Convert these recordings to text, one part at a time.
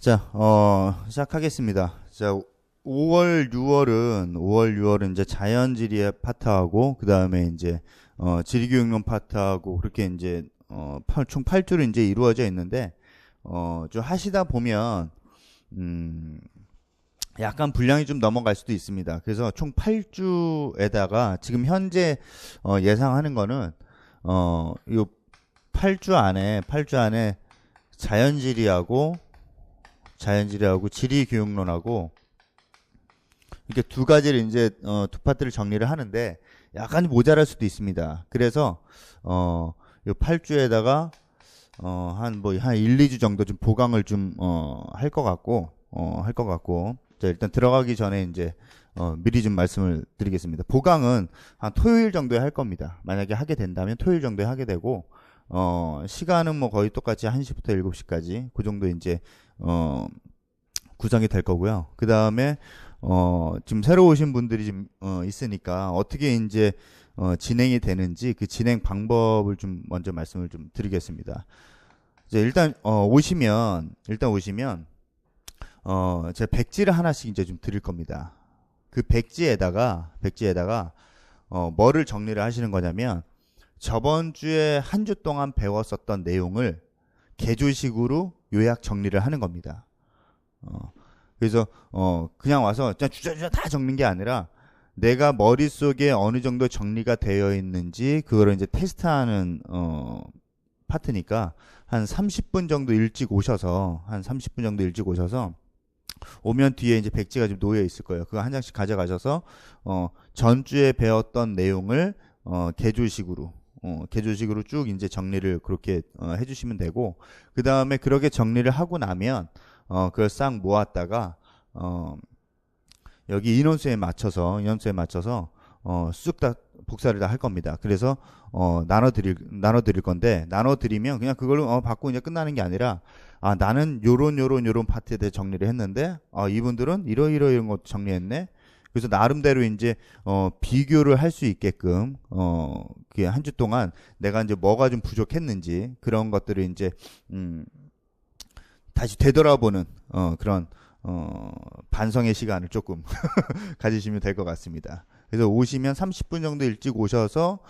자, 시작하겠습니다. 자, 5월 6월은 이제 자연지리의 파트하고, 그 다음에 이제, 지리교육론 파트하고, 그렇게 이제, 총 8주로 이제 이루어져 있는데, 좀 하시다 보면, 약간 분량이 좀 넘어갈 수도 있습니다. 그래서 총 8주에다가, 지금 현재, 예상하는 거는, 요 8주 안에 자연지리하고 지리교육론하고 이렇게 두 가지를 이제 두 파트를 정리를 하는데 약간 모자랄 수도 있습니다. 그래서 요 8주에다가 한 1, 2주 정도 좀 보강을 좀 할 것 같고 자, 일단 들어가기 전에 이제 미리 좀 말씀을 드리겠습니다. 보강은 한 토요일 정도에 할 겁니다. 만약에 하게 된다면 토요일 정도에 하게 되고 시간은 뭐 거의 똑같이 1시부터 7시까지 그 정도 이제 구성이 될 거고요. 그 다음에 지금 새로 오신 분들이 좀 있으니까 어떻게 이제 진행이 되는지 그 진행 방법을 좀 먼저 말씀을 좀 드리겠습니다. 이제 일단 오시면 제가 백지를 하나씩 이제 좀 드릴 겁니다. 그 백지에다가 뭐를 정리를 하시는 거냐면 저번 주에 한 주 동안 배웠었던 내용을 개조식으로 요약 정리를 하는 겁니다. 그래서 그냥 와서 그냥 주저주저 다 적는 게 아니라 내가 머릿속에 어느 정도 정리가 되어 있는지 그거를 이제 테스트하는 파트니까 한 30분 정도 일찍 오셔서 오면 뒤에 이제 백지가 좀 놓여 있을 거예요. 그거 한 장씩 가져가셔서 전주에 배웠던 내용을 개조식으로 쭉 이제 정리를 그렇게 해주시면 되고 그 다음에 그렇게 정리를 하고 나면 그걸 싹 모았다가 여기 인원수에 맞춰서 쑥 다 복사를 다 할 겁니다. 그래서 나눠드릴 건데 나눠드리면 그냥 그걸 받고 이제 끝나는 게 아니라 나는 요런 파트에 대해 정리를 했는데 이분들은 이런 것 정리했네. 그래서 나름대로 이제 비교를 할 수 있게끔 한 주 동안 내가 이제 뭐가 좀 부족했는지 그런 것들을 이제 다시 되돌아보는 그런 반성의 시간을 조금 가지시면 될 것 같습니다. 그래서 오시면 30분 정도 일찍 오셔서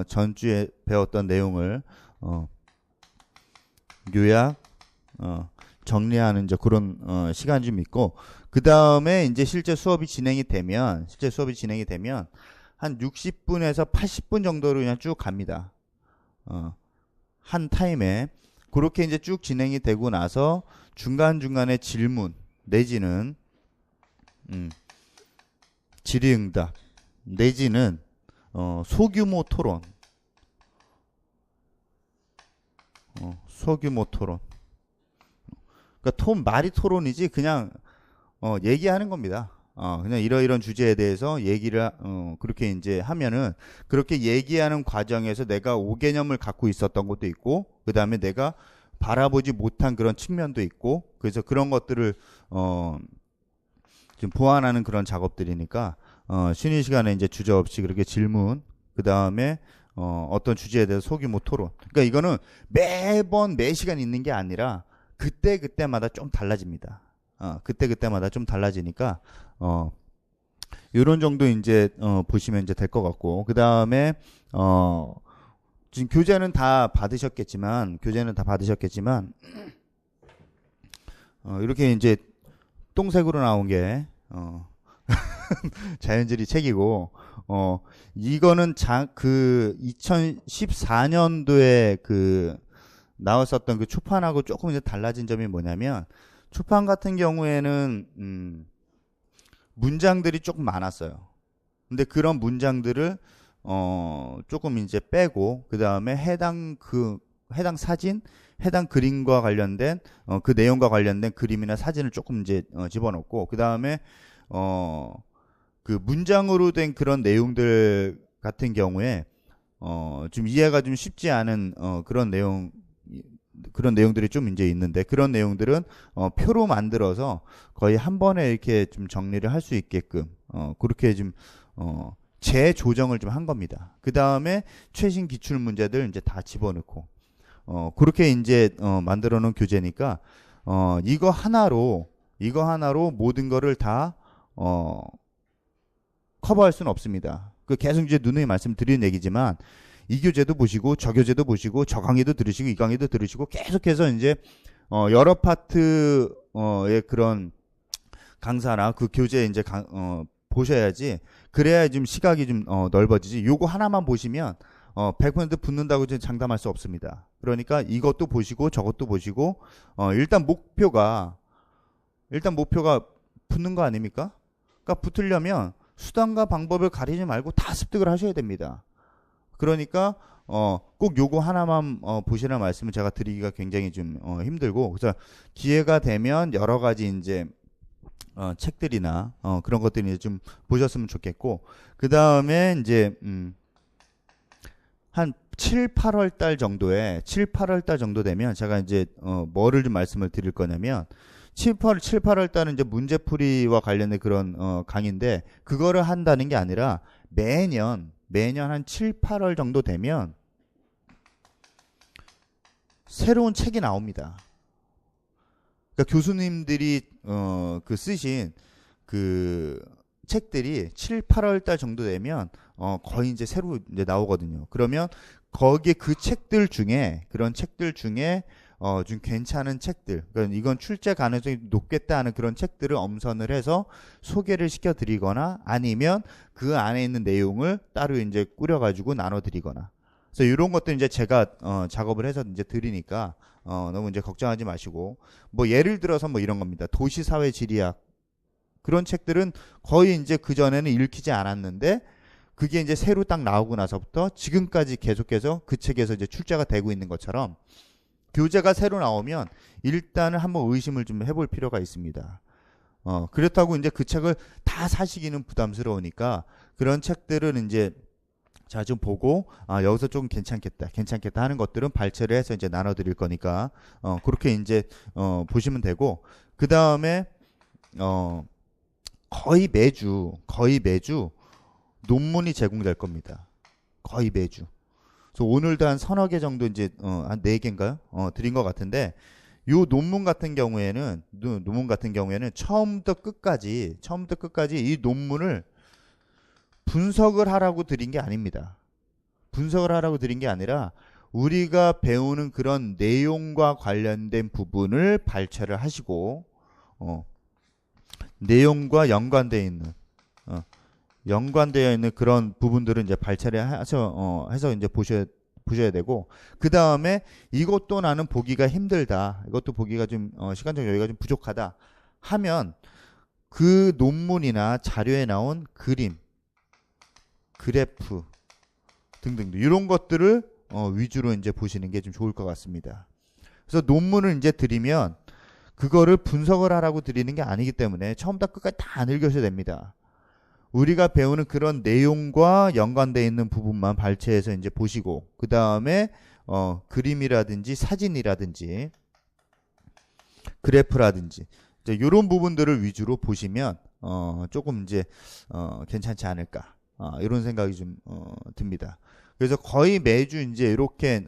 전주에 배웠던 내용을 요약 정리하는 이제 그런 시간이 좀 있고 그 다음에 이제 실제 수업이 진행이 되면 한 60분에서 80분 정도로 그냥 쭉 갑니다. 한 타임에 그렇게 이제 쭉 진행이 되고 나서 중간중간에 질문 내지는 질의응답 내지는 소규모 토론 그러니까 말이 토론이지 그냥 얘기하는 겁니다. 그냥 이러이런 주제에 대해서 얘기를 그렇게 이제 하면은 그렇게 얘기하는 과정에서 내가 오개념을 갖고 있었던 것도 있고 그 다음에 내가 바라보지 못한 그런 측면도 있고 그래서 그런 것들을 좀 보완하는 그런 작업들이니까 쉬는 시간에 이제 주저없이 그렇게 질문 그 다음에 어떤 주제에 대해서 소규모 토론 그러니까 이거는 매번 매 시간 있는 게 아니라 그때마다 좀 달라집니다. 그때마다 좀 달라지니까 요런 정도 이제 보시면 이제 될 것 같고 그 다음에 지금 교재는 다 받으셨겠지만 이렇게 이제 똥색으로 나온 게 자연지리 책이고 이거는 그 2014년도에 그 나왔었던 그 초판하고 조금 이제 달라진 점이 뭐냐면 초판 같은 경우에는 문장들이 조금 많았어요. 근데 그런 문장들을 조금 이제 빼고 그 다음에 해당 사진, 해당 그림과 관련된 그 내용과 관련된 그림이나 사진을 조금 이제 집어넣고 그 다음에 그 문장으로 된 그런 내용들 같은 경우에 좀 이해가 좀 쉽지 않은 그런 내용들이 좀 이제 있는데 그런 내용들은 표로 만들어서 거의 한 번에 이렇게 좀 정리를 할 수 있게끔 그렇게 좀 재조정을 좀 한 겁니다. 그 다음에 최신 기출 문제들 이제 다 집어넣고 그렇게 이제 만들어 놓은 교재니까 이거 하나로 모든 거를 다 커버할 수는 없습니다. 그 계속 이제 누누이 말씀드리는 얘기지만 이 교재도 보시고 저 교재도 보시고 저 강의도 들으시고 이 강의도 들으시고 계속해서 이제 여러 파트의 그런 강사나 그 교재 이제 보셔야지. 그래야 좀 시각이 좀 넓어지지. 요거 하나만 보시면 100% 붙는다고 장담할 수 없습니다. 그러니까 이것도 보시고 저것도 보시고 일단 목표가 붙는 거 아닙니까? 그러니까 붙으려면 수단과 방법을 가리지 말고 다 습득을 하셔야 됩니다. 그러니까 꼭 요거 하나만 보시라는 말씀을 제가 드리기가 굉장히 좀 힘들고, 그래서 기회가 되면 여러 가지 이제 책들이나 그런 것들이 좀 보셨으면 좋겠고, 그 다음에 이제 한 7, 8월 달 정도 되면 제가 이제 뭐를 좀 말씀을 드릴 거냐면 7, 8월 달은 이제 문제풀이와 관련된 그런 강의인데, 그거를 한다는 게 아니라 매년 한 7, 8월 정도 되면 새로운 책이 나옵니다. 그러니까 교수님들이 그 쓰신 그 책들이 7, 8월 달 정도 되면 거의 이제 새로 이제 나오거든요. 그러면 거기에 그런 책들 중에 좀 괜찮은 책들, 그러니까 이건 출제 가능성이 높겠다 하는 그런 책들을 엄선을 해서 소개를 시켜드리거나, 아니면 그 안에 있는 내용을 따로 이제 꾸려가지고 나눠드리거나. 그래서 이런 것들 이제 제가 작업을 해서 이제 드리니까 너무 이제 걱정하지 마시고, 뭐 예를 들어서 뭐 이런 겁니다. 도시사회지리학, 그런 책들은 거의 이제 그 전에는 읽히지 않았는데, 그게 이제 새로 딱 나오고 나서부터 지금까지 계속해서 그 책에서 이제 출제가 되고 있는 것처럼, 교재가 새로 나오면 일단은 한번 의심을 좀 해볼 필요가 있습니다. 그렇다고 이제 그 책을 다 사시기는 부담스러우니까 그런 책들은 이제 자주 보고, 여기서 좀 괜찮겠다 하는 것들은 발췌를 해서 이제 나눠드릴 거니까 그렇게 이제 보시면 되고, 그 다음에 거의 매주 논문이 제공될 겁니다. 거의 매주. 그래서 오늘도 한 서너 개 정도 이제 한 4개인가요? 드린 것 같은데, 요 논문 같은 경우에는 처음부터 끝까지 이 논문을 분석을 하라고 드린 게 아닙니다. 분석을 하라고 드린 게 아니라 우리가 배우는 그런 내용과 관련된 부분을 발췌를 하시고, 내용과 연관되어 있는 그런 부분들은 이제 발췌를 해서 이제 보셔야 되고, 그 다음에 이것도 나는 보기가 힘들다, 이것도 보기가 좀 시간적 여유가 좀 부족하다 하면 그 논문이나 자료에 나온 그림, 그래프 등등 이런 것들을 위주로 이제 보시는 게 좀 좋을 것 같습니다. 그래서 논문을 이제 드리면 그거를 분석을 하라고 드리는 게 아니기 때문에 처음부터 끝까지 다 안 읽으셔야 됩니다. 우리가 배우는 그런 내용과 연관되어 있는 부분만 발췌해서 이제 보시고, 그 다음에 그림이라든지 사진이라든지 그래프라든지 이제 이런 부분들을 위주로 보시면 조금 이제 괜찮지 않을까, 이런 생각이 좀 듭니다. 그래서 거의 매주 이제 이렇게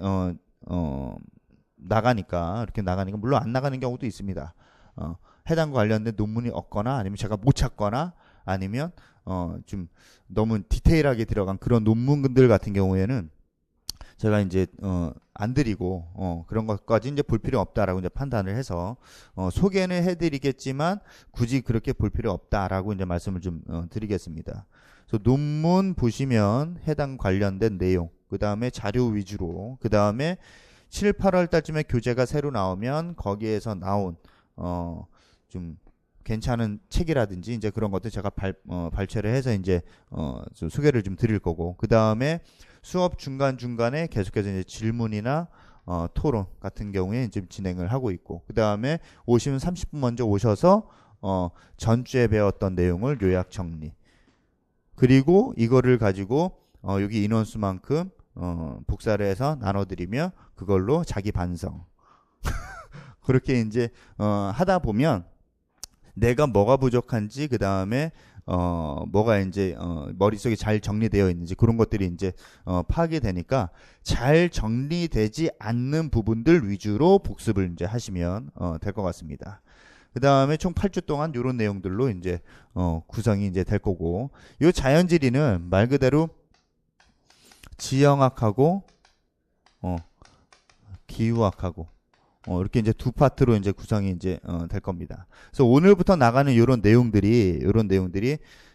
나가니까 물론 안 나가는 경우도 있습니다. 해당 관련된 논문이 없거나, 아니면 제가 못 찾거나, 아니면 좀 너무 디테일하게 들어간 그런 논문들 같은 경우에는 제가 이제 안 드리고 그런 것까지 이제 볼 필요 없다라고 이제 판단을 해서 소개는 해드리겠지만 굳이 그렇게 볼 필요 없다라고 이제 말씀을 좀 드리겠습니다. 그래서 논문 보시면 해당 관련된 내용, 그 다음에 자료 위주로, 그 다음에 7, 8월 달쯤에 교재가 새로 나오면 거기에서 나온 좀 괜찮은 책이라든지 이제 그런 것들 제가 발췌를 해서 이제 좀 소개를 좀 드릴 거고, 그 다음에 수업 중간중간에 계속해서 이제 질문이나 토론 같은 경우에 이제 진행을 하고 있고, 그 다음에 오시면 30분 먼저 오셔서 전주에 배웠던 내용을 요약 정리, 그리고 이거를 가지고 여기 인원수만큼 복사를 해서 나눠드리며 그걸로 자기 반성 그렇게 이제 하다 보면 내가 뭐가 부족한지, 그 다음에 뭐가 이제 머릿속에 잘 정리되어 있는지 그런 것들이 이제 파악이 되니까 잘 정리되지 않는 부분들 위주로 복습을 이제 하시면 될 것 같습니다. 그 다음에 총 8주 동안 이런 내용들로 이제 구성이 이제 될 거고, 이 자연지리는 말 그대로 지형학하고 기후학하고 이렇게 이제 두 파트로 이제 구성이 이제 될 겁니다. 그래서 오늘부터 나가는 이런 내용들이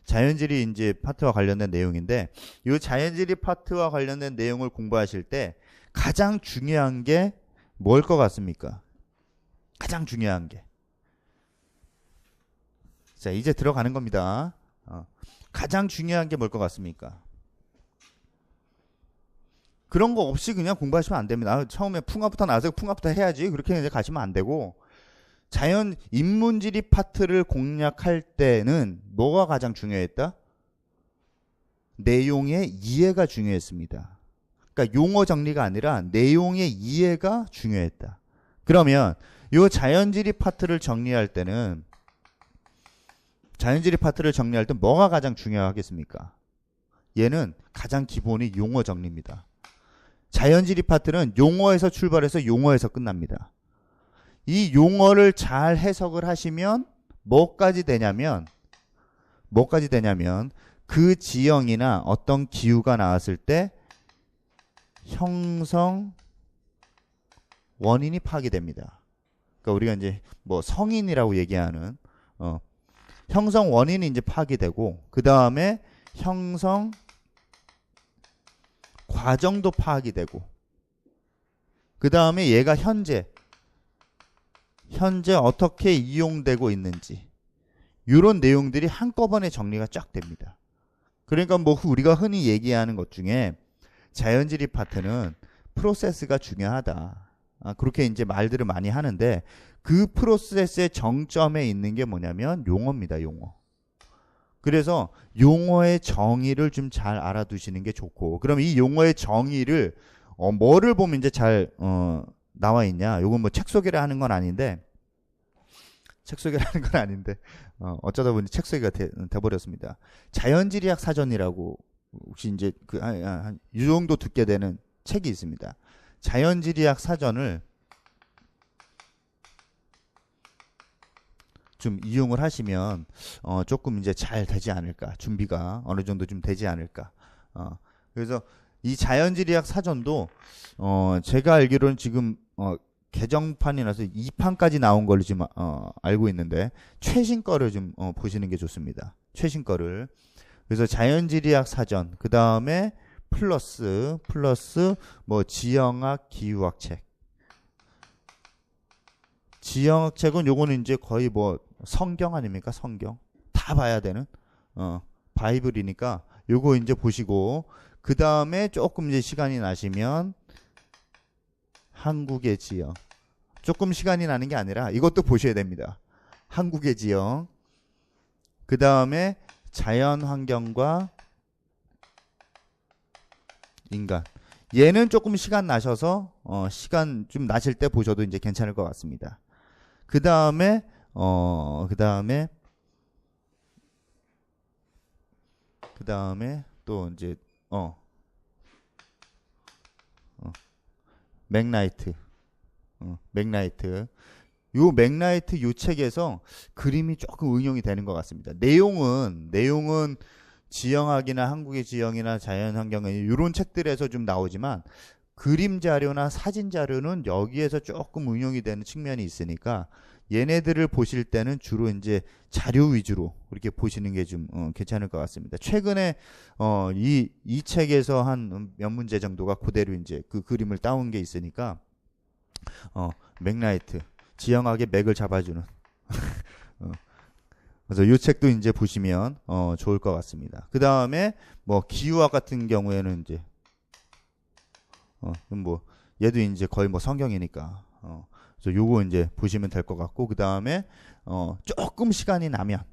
자연지리 이제 파트와 관련된 내용인데, 이 자연지리 파트와 관련된 내용을 공부하실 때 가장 중요한 게 뭘 것 같습니까? 가장 중요한 게. 자, 이제 들어가는 겁니다. 가장 중요한 게 뭘 것 같습니까? 그런 거 없이 그냥 공부하시면 안 됩니다. 처음에 풍화부터 나와서 풍화부터 해야지, 그렇게 이제 가시면 안 되고, 자연 인문지리 파트를 공략할 때는 뭐가 가장 중요했다? 내용의 이해가 중요했습니다. 그러니까 용어 정리가 아니라 내용의 이해가 중요했다. 그러면 이 자연지리 파트를 정리할 때는 뭐가 가장 중요하겠습니까? 얘는 가장 기본이 용어 정리입니다. 자연지리 파트는 용어에서 출발해서 용어에서 끝납니다. 이 용어를 잘 해석을 하시면 뭐까지 되냐면 그 지형이나 어떤 기후가 나왔을 때 형성 원인이 파악이 됩니다. 그러니까 우리가 이제 뭐 성인이라고 얘기하는 형성 원인이 이제 파악이 되고, 그 다음에 형성 과정도 파악이 되고, 그 다음에 얘가 현재 어떻게 이용되고 있는지, 이런 내용들이 한꺼번에 정리가 쫙 됩니다. 그러니까 뭐 우리가 흔히 얘기하는 것 중에 자연지리 파트는 프로세스가 중요하다, 그렇게 이제 말들을 많이 하는데, 그 프로세스의 정점에 있는 게 뭐냐면 용어입니다. 용어. 그래서 용어의 정의를 좀 잘 알아두시는 게 좋고, 그럼 이 용어의 정의를 뭐를 보면 이제 잘 나와 있냐? 요건 뭐 책 소개를 하는 건 아닌데, 어쩌다 보니 책 소개가 돼버렸습니다. 자연지리학 사전이라고 혹시 이제 이 정도 듣게 되는 책이 있습니다. 자연지리학 사전을 좀 이용을 하시면 조금 이제 잘 되지 않을까, 준비가 어느 정도 좀 되지 않을까. 그래서 이 자연지리학 사전도 제가 알기로는 지금 개정판이 나서 2판까지 나온 걸로 지금 알고 있는데, 최신 거를 좀 보시는 게 좋습니다. 최신 거를. 그래서 자연지리학 사전, 그 다음에 플러스 뭐 지형학, 기후학 책. 지형학 책은 요거는 이제 거의 뭐 성경 아닙니까? 성경 다 봐야 되는 바이블이니까 요거 이제 보시고, 그 다음에 조금 이제 시간이 나시면 한국의 지형, 조금 시간이 나는 게 아니라 이것도 보셔야 됩니다. 한국의 지형, 그 다음에 자연환경과 인간, 얘는 조금 시간 나셔서 시간 좀 나실 때 보셔도 이제 괜찮을 것 같습니다. 그 다음에 또 이제 맥라이트, 요 맥라이트 요 책에서 그림이 조금 응용이 되는 것 같습니다. 내용은 지형학이나 한국의 지형이나 자연환경 이런 책들에서 좀 나오지만, 그림 자료나 사진 자료는 여기에서 조금 응용이 되는 측면이 있으니까 얘네들을 보실 때는 주로 이제 자료 위주로 이렇게 보시는 게 좀 괜찮을 것 같습니다. 최근에 이 책에서 한 몇 문제 정도가 그대로 이제 그 그림을 따온 게 있으니까 맥라이트, 지형학의 맥을 잡아주는 그래서 이 책도 이제 보시면 좋을 것 같습니다. 그 다음에 뭐 기후학 같은 경우에는 이제 뭐 얘도 이제 거의 뭐 성경이니까 그래서 요거 이제 보시면 될 것 같고, 그 다음에 조금 시간이 나면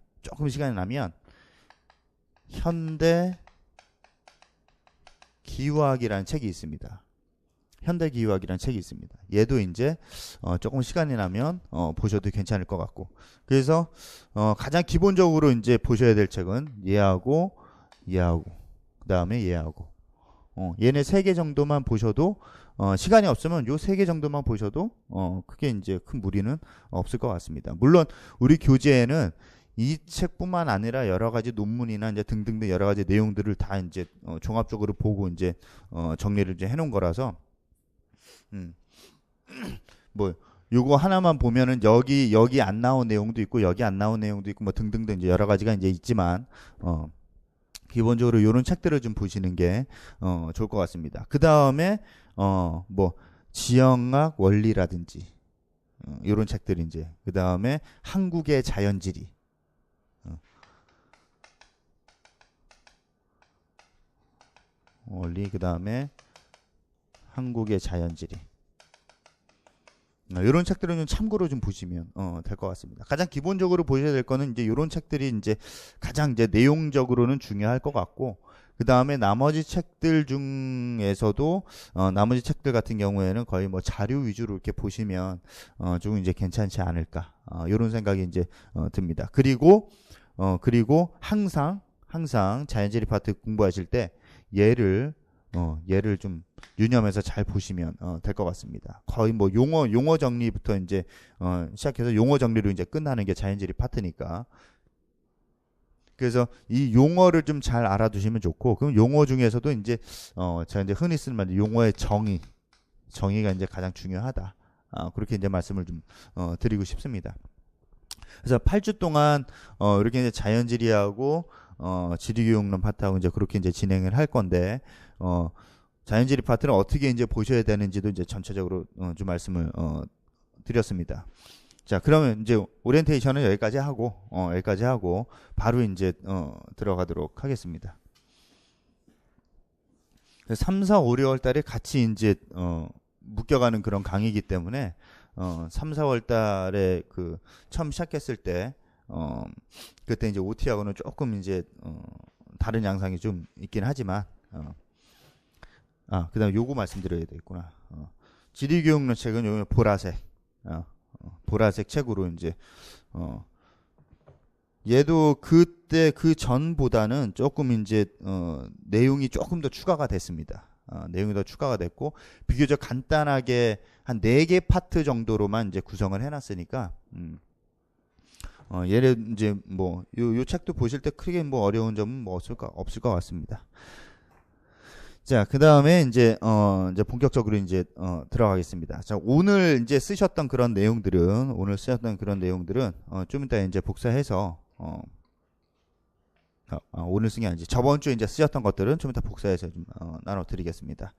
현대 기후학이라는 책이 있습니다. 현대기후학이라는 책이 있습니다. 얘도 이제 조금 시간이 나면 보셔도 괜찮을 것 같고. 그래서 가장 기본적으로 이제 보셔야 될 책은 얘하고 그다음에 얘하고 얘네 세 개 정도만 보셔도 시간이 없으면 요 세 개 정도만 보셔도 크게 이제 큰 무리는 없을 것 같습니다. 물론 우리 교재에는 이 책뿐만 아니라 여러 가지 논문이나 이제 등등등 여러 가지 내용들을 다 이제 종합적으로 보고 이제 정리를 이제 해놓은 거라서 뭐 요거 하나만 보면은 여기 안 나온 내용도 있고 여기 안 나온 내용도 있고 뭐 등등등 이제 여러 가지가 이제 있지만 기본적으로 요런 책들을 좀 보시는 게 좋을 것 같습니다. 그 다음에 뭐 지형학 원리라든지 요런 책들 이제 그 다음에 한국의 자연지리 원리 그 다음에 한국의 자연지리 이런 책들은 좀 참고로 좀 보시면 될 것 같습니다. 가장 기본적으로 보셔야 될 거는 이제 이런 책들이 이제 가장 이제 내용적으로는 중요할 것 같고 그 다음에 나머지 책들 중에서도 나머지 책들 같은 경우에는 거의 뭐 자료 위주로 이렇게 보시면 조금 이제 괜찮지 않을까 이런 생각이 이제 듭니다. 그리고 항상 자연지리 파트 공부하실 때 얘를 좀 유념해서 잘 보시면 될 것 같습니다. 거의 뭐 용어 정리부터 이제 시작해서 용어 정리로 이제 끝나는 게 자연지리 파트니까. 그래서 이 용어를 좀 잘 알아두시면 좋고, 그럼 용어 중에서도 이제 제가 이제 흔히 쓰는 말 용어의 정의가 이제 가장 중요하다. 그렇게 이제 말씀을 좀 드리고 싶습니다. 그래서 8주 동안 이렇게 이제 자연지리하고 지리교육론 파트하고 이제 그렇게 이제 진행을 할 건데 자연지리 파트는 어떻게 이제 보셔야 되는지도 이제 전체적으로 좀 말씀을 드렸습니다. 자, 그러면 이제 오리엔테이션은 여기까지 하고 바로 이제 들어가도록 하겠습니다. 3, 4, 5, 6월 달에 같이 이제 묶여가는 그런 강의이기 때문에 3, 4월 달에 그 처음 시작했을 때 그때 이제 OT하고는 조금 이제 다른 양상이 좀 있긴 하지만 그다음에 요거 말씀드려야 되겠구나. 지리교육론 책은 요 보라색 책으로 이제 얘도 그때 그 전보다는 조금 이제 내용이 조금 더 추가가 됐습니다. 내용이 더 추가가 됐고 비교적 간단하게 한 4개 파트 정도로만 이제 구성을 해놨으니까 얘를 이제 뭐 요 책도 보실 때 크게 뭐 어려운 점은 뭐 없을 것 같습니다. 자, 그 다음에 이제 본격적으로 이제 들어가겠습니다. 자, 오늘 쓰셨던 그런 내용들은 좀 이따 이제 복사해서 오늘 쓴 게 아니지 저번 주에 이제 쓰셨던 것들은 좀 이따 복사해서 좀 나눠드리겠습니다.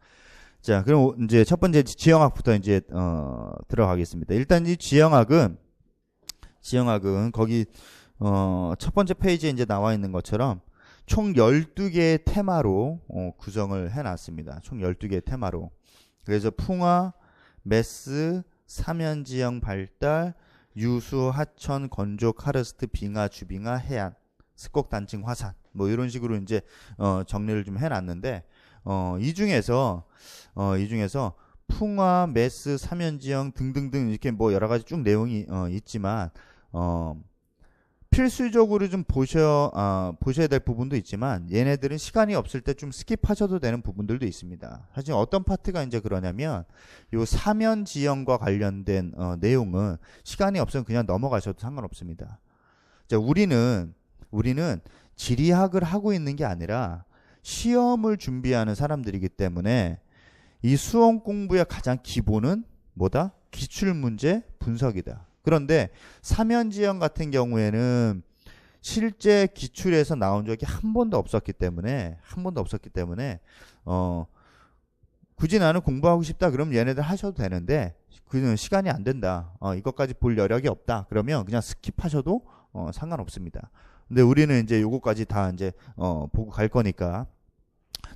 자, 그럼 이제 첫 번째 지형학부터 이제 들어가겠습니다. 일단 이 지형학은 거기 첫 번째 페이지에 이제 나와 있는 것처럼 총 12개의 테마로 구성을 해놨습니다. 총 12개의 테마로. 그래서 풍화, 메스, 사면지형 발달, 유수, 하천, 건조, 카르스트, 빙하, 주빙하, 해안, 습곡, 단층, 화산 뭐 이런 식으로 이제 정리를 좀 해놨는데 이 중에서 풍화, 메스, 사면지형 등등등 이렇게 뭐 여러 가지 쭉 내용이 있지만 필수적으로 좀 보셔야 될 부분도 있지만 얘네들은 시간이 없을 때 좀 스킵하셔도 되는 부분들도 있습니다. 사실 어떤 파트가 이제 그러냐면 요 사면 지형과 관련된 내용은 시간이 없으면 그냥 넘어가셔도 상관없습니다. 자, 우리는 지리학을 하고 있는 게 아니라 시험을 준비하는 사람들이기 때문에 이 수험 공부의 가장 기본은 뭐다? 기출문제 분석이다. 그런데 사면지형 같은 경우에는 실제 기출에서 나온 적이 한 번도 없었기 때문에 굳이 나는 공부하고 싶다 그러면 얘네들 하셔도 되는데 그는 시간이 안 된다. 이것까지 볼 여력이 없다. 그러면 그냥 스킵하셔도 상관없습니다. 근데 우리는 이제 요거까지 다 이제 보고 갈 거니까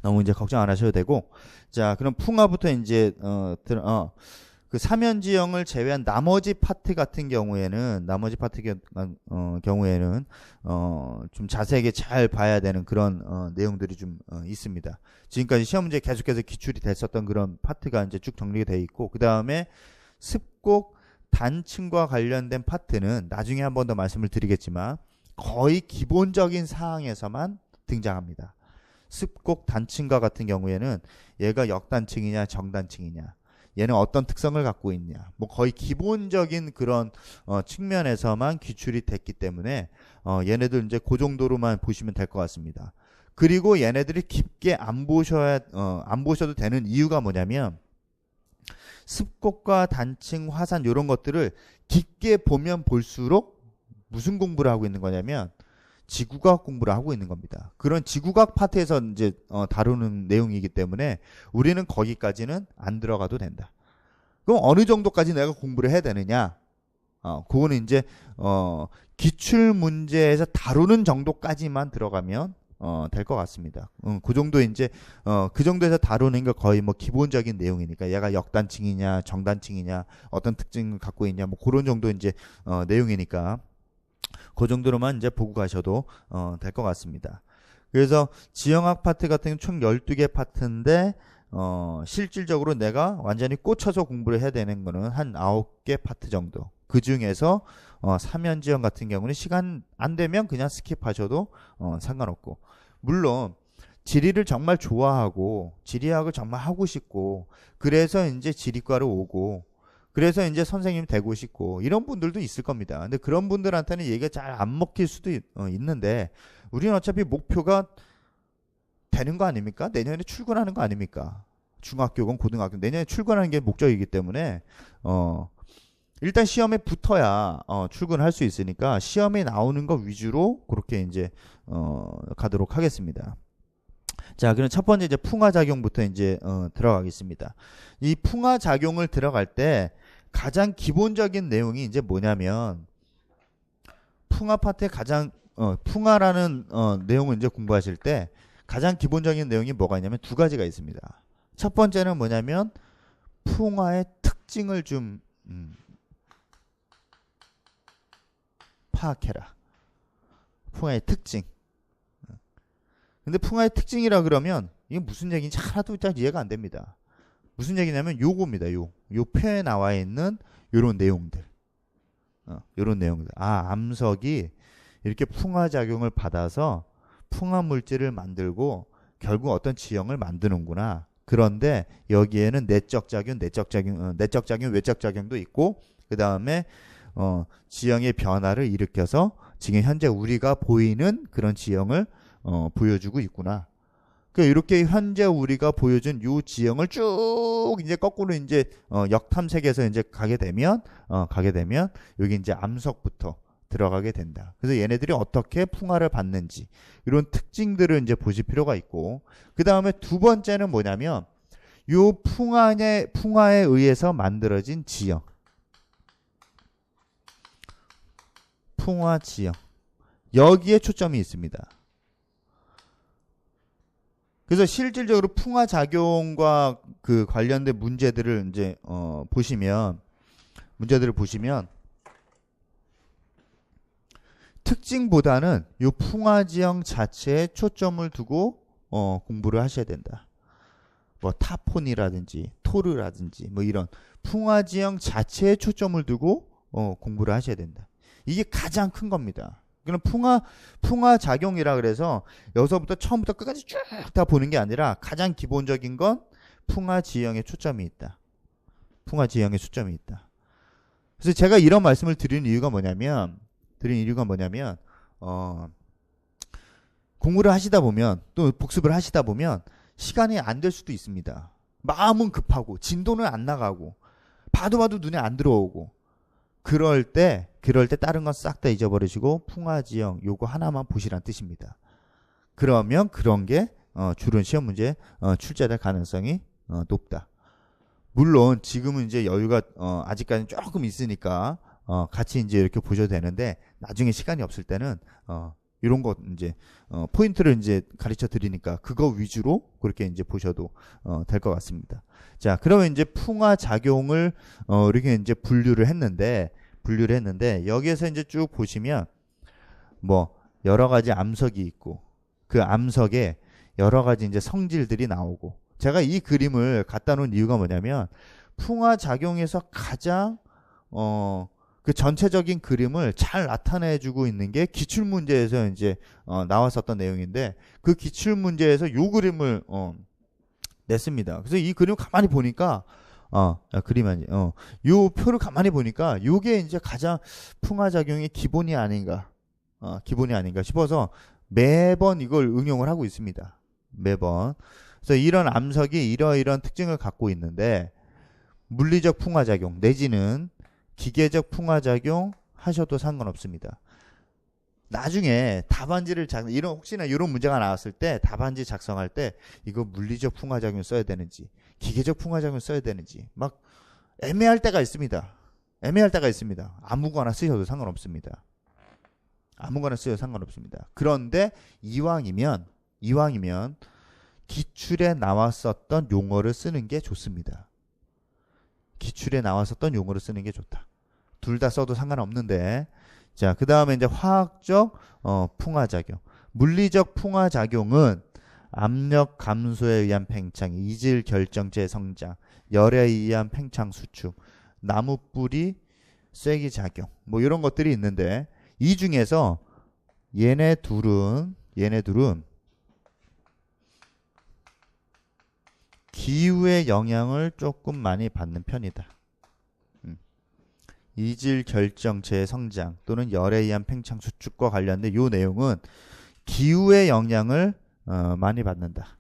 너무 이제 걱정 안 하셔도 되고 자, 그럼 풍화부터 이제 그 사면지형을 제외한 나머지 파트 같은 경우에는 좀 자세하게 잘 봐야 되는 그런 내용들이 좀 있습니다. 지금까지 시험 문제 계속해서 기출이 됐었던 그런 파트가 이제 쭉 정리가 돼 있고, 그 다음에 습곡 단층과 관련된 파트는 나중에 한 번 더 말씀을 드리겠지만 거의 기본적인 사항에서만 등장합니다. 습곡 단층과 같은 경우에는 얘가 역단층이냐 정단층이냐, 얘는 어떤 특성을 갖고 있냐, 뭐 거의 기본적인 그런 측면에서만 기출이 됐기 때문에 얘네들 이제 그 정도로만 보시면 될 것 같습니다. 그리고 얘네들이 깊게 안 보셔도 되는 이유가 뭐냐면, 습곡과 단층, 화산 이런 것들을 깊게 보면 볼수록 무슨 공부를 하고 있는 거냐면 지구과학 공부를 하고 있는 겁니다. 그런 지구과학 파트에서 이제 다루는 내용이기 때문에 우리는 거기까지는 안 들어가도 된다. 그럼 어느 정도까지 내가 공부를 해야 되느냐? 그거는 이제 기출 문제에서 다루는 정도까지만 들어가면 될 것 같습니다. 그 정도 이제 그 정도에서 다루는 게 거의 뭐 기본적인 내용이니까, 얘가 역단층이냐 정단층이냐 어떤 특징을 갖고 있냐 뭐 그런 정도 이제 내용이니까 그 정도로만 이제 보고 가셔도 될 것 같습니다. 그래서 지형학 파트 같은 경우는 총 12개 파트인데 실질적으로 내가 완전히 꽂혀서 공부를 해야 되는 거는 한 9개 파트 정도. 그 중에서 사면지형 같은 경우는 시간 안 되면 그냥 스킵하셔도 상관없고, 물론 지리를 정말 좋아하고 지리학을 정말 하고 싶고 그래서 이제 지리과로 오고 그래서 이제 선생님 되고 싶고 이런 분들도 있을 겁니다. 근데 그런 분들한테는 얘기가 잘 안 먹힐 수도 있는데, 우리는 어차피 목표가 되는 거 아닙니까? 내년에 출근하는 거 아닙니까? 중학교건 고등학교 내년에 출근하는 게 목적이기 때문에 일단 시험에 붙어야 출근할 수 있으니까 시험에 나오는 거 위주로 그렇게 이제 가도록 하겠습니다. 자, 그럼 첫 번째 이제 풍화작용부터 이제 들어가겠습니다. 이 풍화작용을 들어갈 때 가장 기본적인 내용이 이제 뭐냐면, 풍화 파트에 가장 풍화라는 내용을 이제 공부하실 때 가장 기본적인 내용이 뭐가 있냐면 두 가지가 있습니다. 첫 번째는 뭐냐면 풍화의 특징을 좀 파악해라. 풍화의 특징. 근데 풍화의 특징이라 그러면 이게 무슨 얘기인지 하나도 잘 이해가 안 됩니다. 무슨 얘기냐면 요겁니다. 요 표에 나와 있는 요런 내용들. 요런 내용들. 암석이 이렇게 풍화작용을 받아서 풍화 물질을 만들고 결국 어떤 지형을 만드는구나. 그런데 여기에는 내적 작용, 외적 작용도 있고, 그 다음에 지형의 변화를 일으켜서 지금 현재 우리가 보이는 그런 지형을 보여주고 있구나. 이렇게 현재 우리가 보여준 요 지형을 쭉 이제 거꾸로 이제 역탐색에서 이제 가게 되면 여기 이제 암석부터 들어가게 된다. 그래서 얘네들이 어떻게 풍화를 받는지 이런 특징들을 이제 보실 필요가 있고, 그 다음에 두 번째는 뭐냐면 요 풍화에 의해서 만들어진 지형, 풍화 지형, 여기에 초점이 있습니다. 그래서 실질적으로 풍화 작용과 그 관련된 문제들을 이제 보시면 특징보다는 이 풍화 지형 자체에 초점을 두고 공부를 하셔야 된다. 뭐 타폰이라든지 토르라든지 뭐 이런 풍화 지형 자체에 초점을 두고 공부를 하셔야 된다. 이게 가장 큰 겁니다. 그럼 풍화 작용이라 그래서 여기서부터 처음부터 끝까지 쭉 다 보는 게 아니라 가장 기본적인 건 풍화 지형에 초점이 있다. 풍화 지형에 초점이 있다. 그래서 제가 이런 말씀을 드리는 이유가 뭐냐면 공부를 하시다 보면 또 복습을 하시다 보면 시간이 안 될 수도 있습니다. 마음은 급하고 진도는 안 나가고 봐도 눈에 안 들어오고 그럴 때 다른 건 싹 다 잊어버리시고 풍화지형 요거 하나만 보시란 뜻입니다. 그러면 그런 게 주로 시험 문제 출제될 가능성이 높다. 물론 지금은 이제 여유가 아직까지는 조금 있으니까 같이 이제 이렇게 보셔도 되는데 나중에 시간이 없을 때는 이런 거 이제 포인트를 이제 가르쳐 드리니까 그거 위주로 그렇게 이제 보셔도 될 것 같습니다. 자, 그러면 이제 풍화 작용을 이렇게 이제 분류를 했는데 여기에서 이제 쭉 보시면 뭐 여러 가지 암석이 있고 그 암석에 여러 가지 이제 성질들이 나오고 제가 이 그림을 갖다 놓은 이유가 뭐냐면 풍화 작용에서 가장 그 전체적인 그림을 잘 나타내주고 있는 게 기출 문제에서 이제 나왔었던 내용인데 그 기출 문제에서 요 그림을 냈습니다. 그래서 이 그림 가만히 보니까 그림 아니 요 표를 가만히 보니까 요게 이제 가장 풍화 작용의 기본이 아닌가 싶어서 매번 이걸 응용을 하고 있습니다. 매번. 그래서 이런 암석이 이러이러한 특징을 갖고 있는데 물리적 풍화작용 내지는 기계적 풍화작용 하셔도 상관없습니다. 나중에 답안지를 혹시나 이런 문제가 나왔을 때 답안지 작성할 때 이거 물리적 풍화작용 써야 되는지 기계적 풍화작용 써야 되는지 막 애매할 때가 있습니다. 아무거나 쓰셔도 상관없습니다. 그런데 이왕이면 기출에 나왔었던 용어를 쓰는 게 좋습니다. 둘 다 써도 상관없는데 자, 그 다음에 이제 화학적 풍화작용. 물리적 풍화작용은 압력 감소에 의한 팽창, 이질 결정체 성장, 열에 의한 팽창 수축, 나무 뿌리 쐐기 작용 뭐 이런 것들이 있는데 이 중에서 얘네 둘은 기후의 영향을 조금 많이 받는 편이다. 이질 결정체의 성장 또는 열에 의한 팽창 수축과 관련된 이 내용은 기후의 영향을 많이 받는다.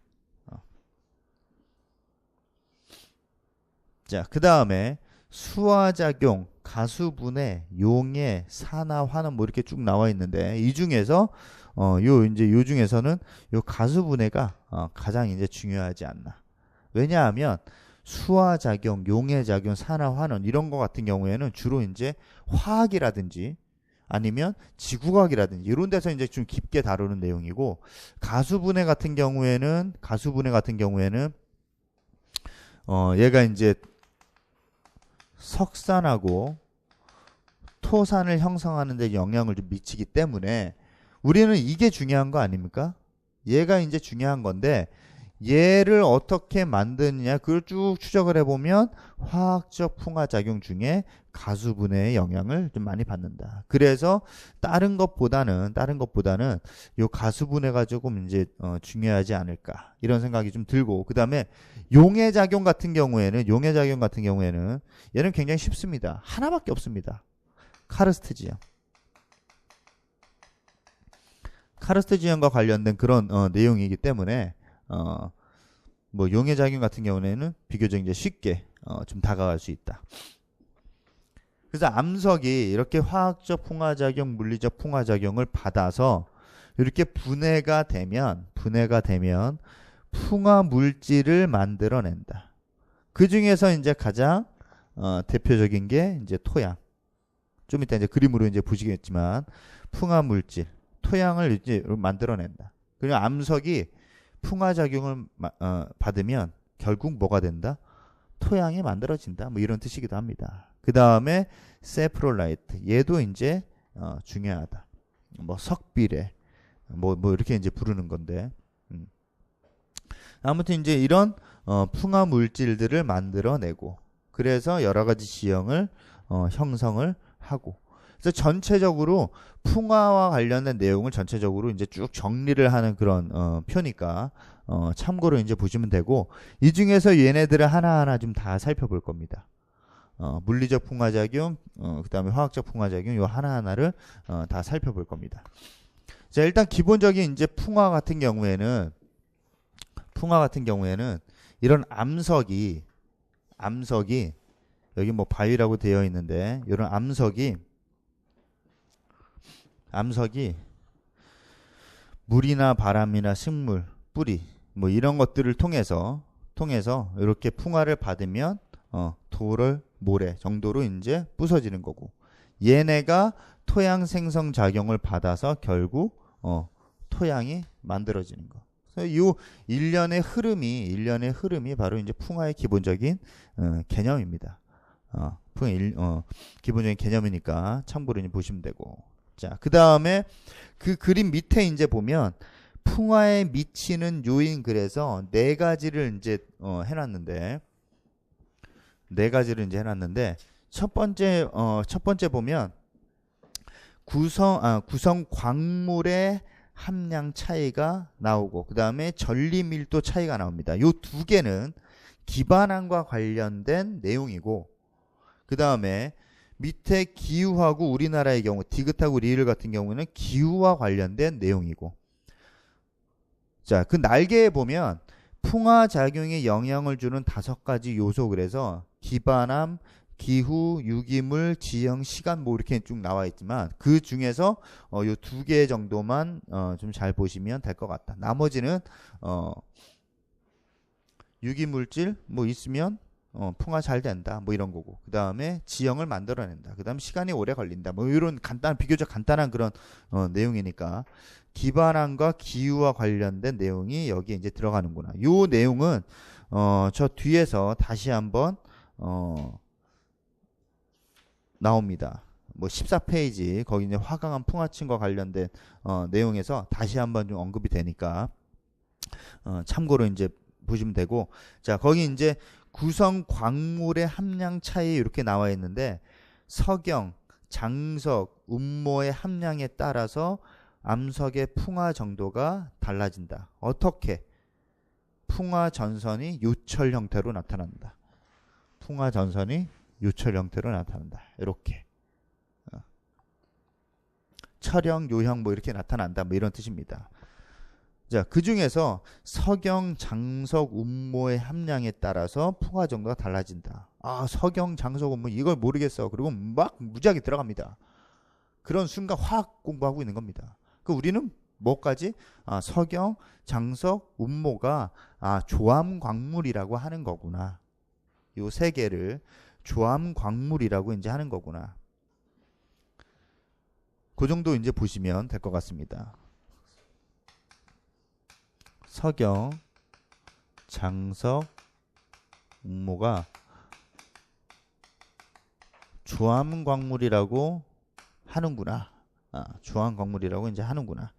자, 그 다음에 수화작용, 가수분해, 용해, 산화, 환원 뭐 이렇게 쭉 나와 있는데 이 중에서 요 중에서는 요 가수분해가 가장 이제 중요하지 않나. 왜냐하면 수화작용, 용해작용, 산화, 환원 이런 거 같은 경우에는 주로 이제 화학이라든지 아니면 지구과학이라든지 이런 데서 이제 좀 깊게 다루는 내용이고 가수분해 같은 경우에는 얘가 이제 석산하고 토산을 형성하는 데 영향을 좀 미치기 때문에 우리는 이게 중요한 거 아닙니까? 얘가 이제 중요한 건데 얘를 어떻게 만드느냐 그걸 쭉 추적을 해보면 화학적 풍화작용 중에 가수분해의 영향을 좀 많이 받는다. 그래서 다른 것보다는 요 가수분해가 조금 이제 중요하지 않을까 이런 생각이 좀 들고 그 다음에 용해작용 같은 경우에는 얘는 굉장히 쉽습니다. 하나밖에 없습니다. 카르스트 지형과 관련된 그런 내용이기 때문에 뭐 용해작용 같은 경우에는 비교적 이제 쉽게 좀 다가갈 수 있다. 그래서 암석이 이렇게 화학적 풍화작용, 물리적 풍화작용을 받아서 이렇게 분해가 되면 풍화 물질을 만들어낸다. 그 중에서 이제 가장 대표적인 게 이제 토양. 좀 이따 이제 그림으로 이제 보시겠지만 풍화 물질, 토양을 이제 만들어낸다. 그리고 암석이 풍화작용을 받으면 결국 뭐가 된다? 토양이 만들어진다. 뭐 이런 뜻이기도 합니다. 그 다음에 세프롤라이트 얘도 이제 중요하다. 뭐 석비례 뭐 이렇게 이제 부르는 건데 아무튼 이제 이런 풍화 물질들을 만들어내고 그래서 여러 가지 지형을 형성을 하고 그래서 전체적으로 풍화와 관련된 내용을 전체적으로 이제 쭉 정리를 하는 그런 표니까 참고로 이제 보시면 되고 이 중에서 얘네들을 하나하나 좀 다 살펴볼 겁니다. 물리적 풍화작용, 그 다음에 화학적 풍화작용 요 하나하나를 다 살펴볼 겁니다. 자, 일단 기본적인 이제 풍화 같은 경우에는 이런 암석이 여기 뭐 바위라고 되어 있는데 이런 암석이 물이나 바람이나 식물, 뿌리 뭐 이런 것들을 통해서 이렇게 풍화를 받으면 돌을 모래 정도로 이제 부서지는 거고 얘네가 토양 생성 작용을 받아서 결국 토양이 만들어지는 거. 그래서 이 일련의 흐름이 바로 이제 풍화의 기본적인 개념입니다. 기본적인 개념이니까 참고로 이제 보시면 되고. 자, 그 다음에 그 그림 밑에 이제 보면 풍화에 미치는 요인, 그래서 네 가지를 이제 해놨는데 첫 번째 보면 구성 광물의 함량 차이가 나오고, 그 다음에 전리 밀도 차이가 나옵니다. 요 두 개는 기반항과 관련된 내용이고, 그 다음에 밑에 기후하고 우리나라의 경우 디귿하고 리을 같은 경우는 기후와 관련된 내용이고, 자, 그 날개에 보면 풍화 작용에 영향을 주는 5가지 요소, 그래서 기반함, 기후, 유기물, 지형, 시간 뭐 이렇게 쭉 나와 있지만 그 중에서 요 2개 정도만 좀 잘 보시면 될 것 같다. 나머지는 유기물질 뭐 있으면 풍화 잘 된다 뭐 이런 거고, 그 다음에 지형을 만들어낸다, 그 다음 시간이 오래 걸린다 뭐 이런 비교적 간단한 그런 내용이니까 기반항과 기후와 관련된 내용이 여기에 이제 들어가는구나. 요 내용은 저 뒤에서 다시 한번 나옵니다. 뭐 14페이지 거기 이제 화강암 풍화층과 관련된 내용에서 다시 한번 좀 언급이 되니까 참고로 이제 보시면 되고, 자, 거기 이제 구성 광물의 함량 차이 이렇게 나와 있는데 석영, 장석, 운모의 함량에 따라서 암석의 풍화 정도가 달라진다. 어떻게? 풍화 전선이 요철 형태로 나타난다. 풍화 전선이 요철 형태로 나타난다. 이렇게 철형, 요형 뭐 이렇게 나타난다. 뭐 이런 뜻입니다. 자, 그 중에서 석영, 장석, 운모의 함량에 따라서 풍화 정도가 달라진다. 아, 석영, 장석, 운모 이걸 모르겠어. 그리고 막 무지하게 들어갑니다. 그런 순간 화학 공부하고 있는 겁니다. 그 우리는 뭐까지? 석영, 장석, 운모가 조암 광물이라고 하는 거구나. 요 세 개를 조암 광물이라고 이제 하는 거구나. 그 정도 이제 보시면 될 것 같습니다. 석영, 장석, 운모가 조암 광물이라고 하는구나. 조암 광물이라고 이제 하는구나.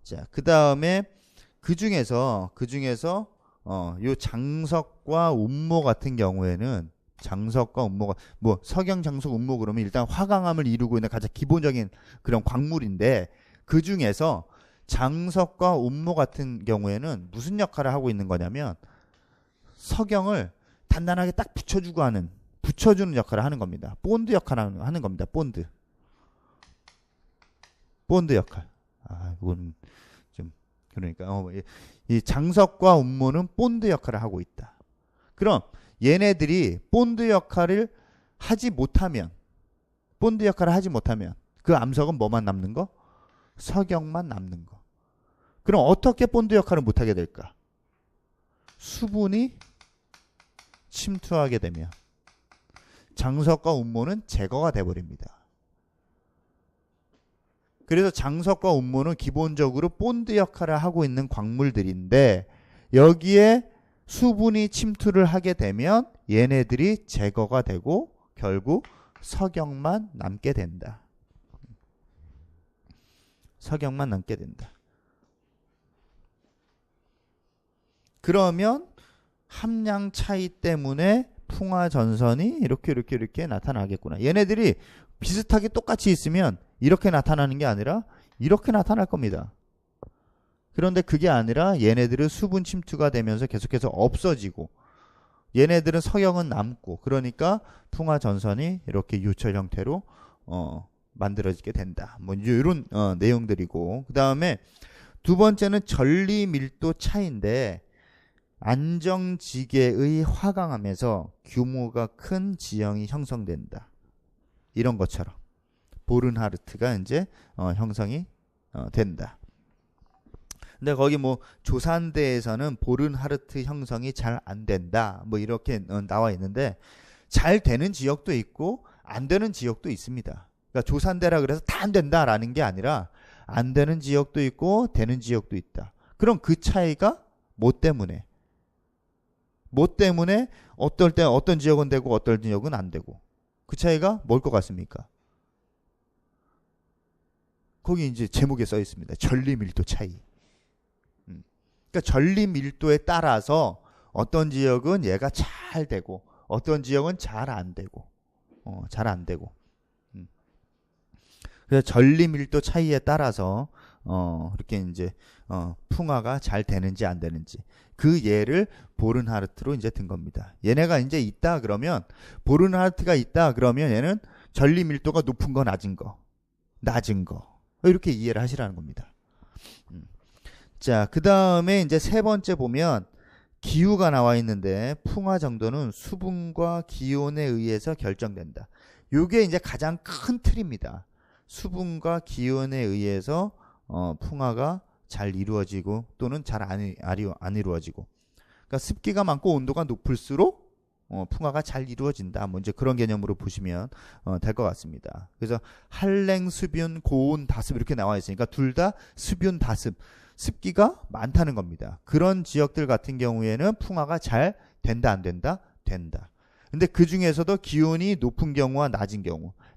자, 그 다음에 그 중에서 요 장석과 운모 같은 경우에는 장석과 운모가 뭐 석영, 장석, 운모 그러면 일단 화강암을 이루고 있는 가장 기본적인 그런 광물인데, 그 중에서 장석과 운모 같은 경우에는 무슨 역할을 하고 있는 거냐면 석영을 단단하게 딱 붙여주는 역할을 하는 겁니다. 본드 역할을 하는 겁니다. 본드 역할. 이건 좀 그러니까 이 장석과 운모는 본드 역할을 하고 있다. 그럼 얘네들이 본드 역할을 하지 못하면 그 암석은 뭐만 남는 거? 석영만 남는 거. 그럼 어떻게 본드 역할을 못하게 될까? 수분이 침투하게 되면 장석과 운모는 제거가 돼버립니다. 그래서 장석과 운모는 기본적으로 본드 역할을 하고 있는 광물들인데, 여기에 수분이 침투를 하게 되면 얘네들이 제거가 되고 결국 석영만 남게 된다. 그러면 함량 차이 때문에 풍화 전선이 이렇게 나타나겠구나. 얘네들이 비슷하게 똑같이 있으면 이렇게 나타나는 게 아니라 이렇게 나타날 겁니다. 그런데 그게 아니라 얘네들은 수분 침투가 되면서 계속해서 없어지고 얘네들은 석영은 남고, 그러니까 풍화 전선이 이렇게 요철 형태로 만들어지게 된다. 뭐 이제 이런 내용들이고, 그 다음에 두 번째는 전리 밀도 차이인데, 안정지계의 화강암에서 규모가 큰 지형이 형성된다. 이런 것처럼 보른하르트가 이제 형성이 된다. 근데 거기 뭐 조산대에서는 보른하르트 형성이 잘 안 된다. 뭐 이렇게 나와 있는데, 잘 되는 지역도 있고 안 되는 지역도 있습니다. 그러니까 조산대라 그래서 다 안 된다라는 게 아니라 안 되는 지역도 있고 되는 지역도 있다. 그럼 그 차이가 뭐 때문에? 뭐 때문에 어떨 때 어떤 지역은 되고 어떤 지역은 안 되고. 그 차이가 뭘 것 같습니까? 거기 이제 제목에 써 있습니다. 전리 밀도 차이. 그러니까 전리 밀도에 따라서 어떤 지역은 얘가 잘 되고 어떤 지역은 잘 안 되고. 잘 안 되고. 그래서 전리 밀도 차이에 따라서 이렇게 이제 풍화가 잘 되는지 안 되는지 그 예를 보른하르트로 이제 든 겁니다. 얘네가 이제 있다 그러면 보른하르트가 있다 그러면 얘는 전리 밀도가 높은 거 낮은 거 이렇게 이해를 하시라는 겁니다. 자, 그 다음에 이제 세 번째 보면 기후가 나와 있는데 풍화 정도는 수분과 기온에 의해서 결정된다. 이게 이제 가장 큰 틀입니다. 수분과 기온에 의해서 풍화가 잘 이루어지고 또는 잘 안 이루어지고. 그러니까 습기가 많고 온도가 높을수록 풍화가 잘 이루어진다. 뭐 이제 그런 개념으로 보시면 될 것 같습니다. 그래서 한랭, 수분, 고온, 다습 이렇게 나와 있으니까 둘 다 수분, 다습, 습기가 많다는 겁니다. 그런 지역들 같은 경우에는 풍화가 잘 된다, 안 된다? 된다. 근데 그 중에서도 기온이 높은 경우와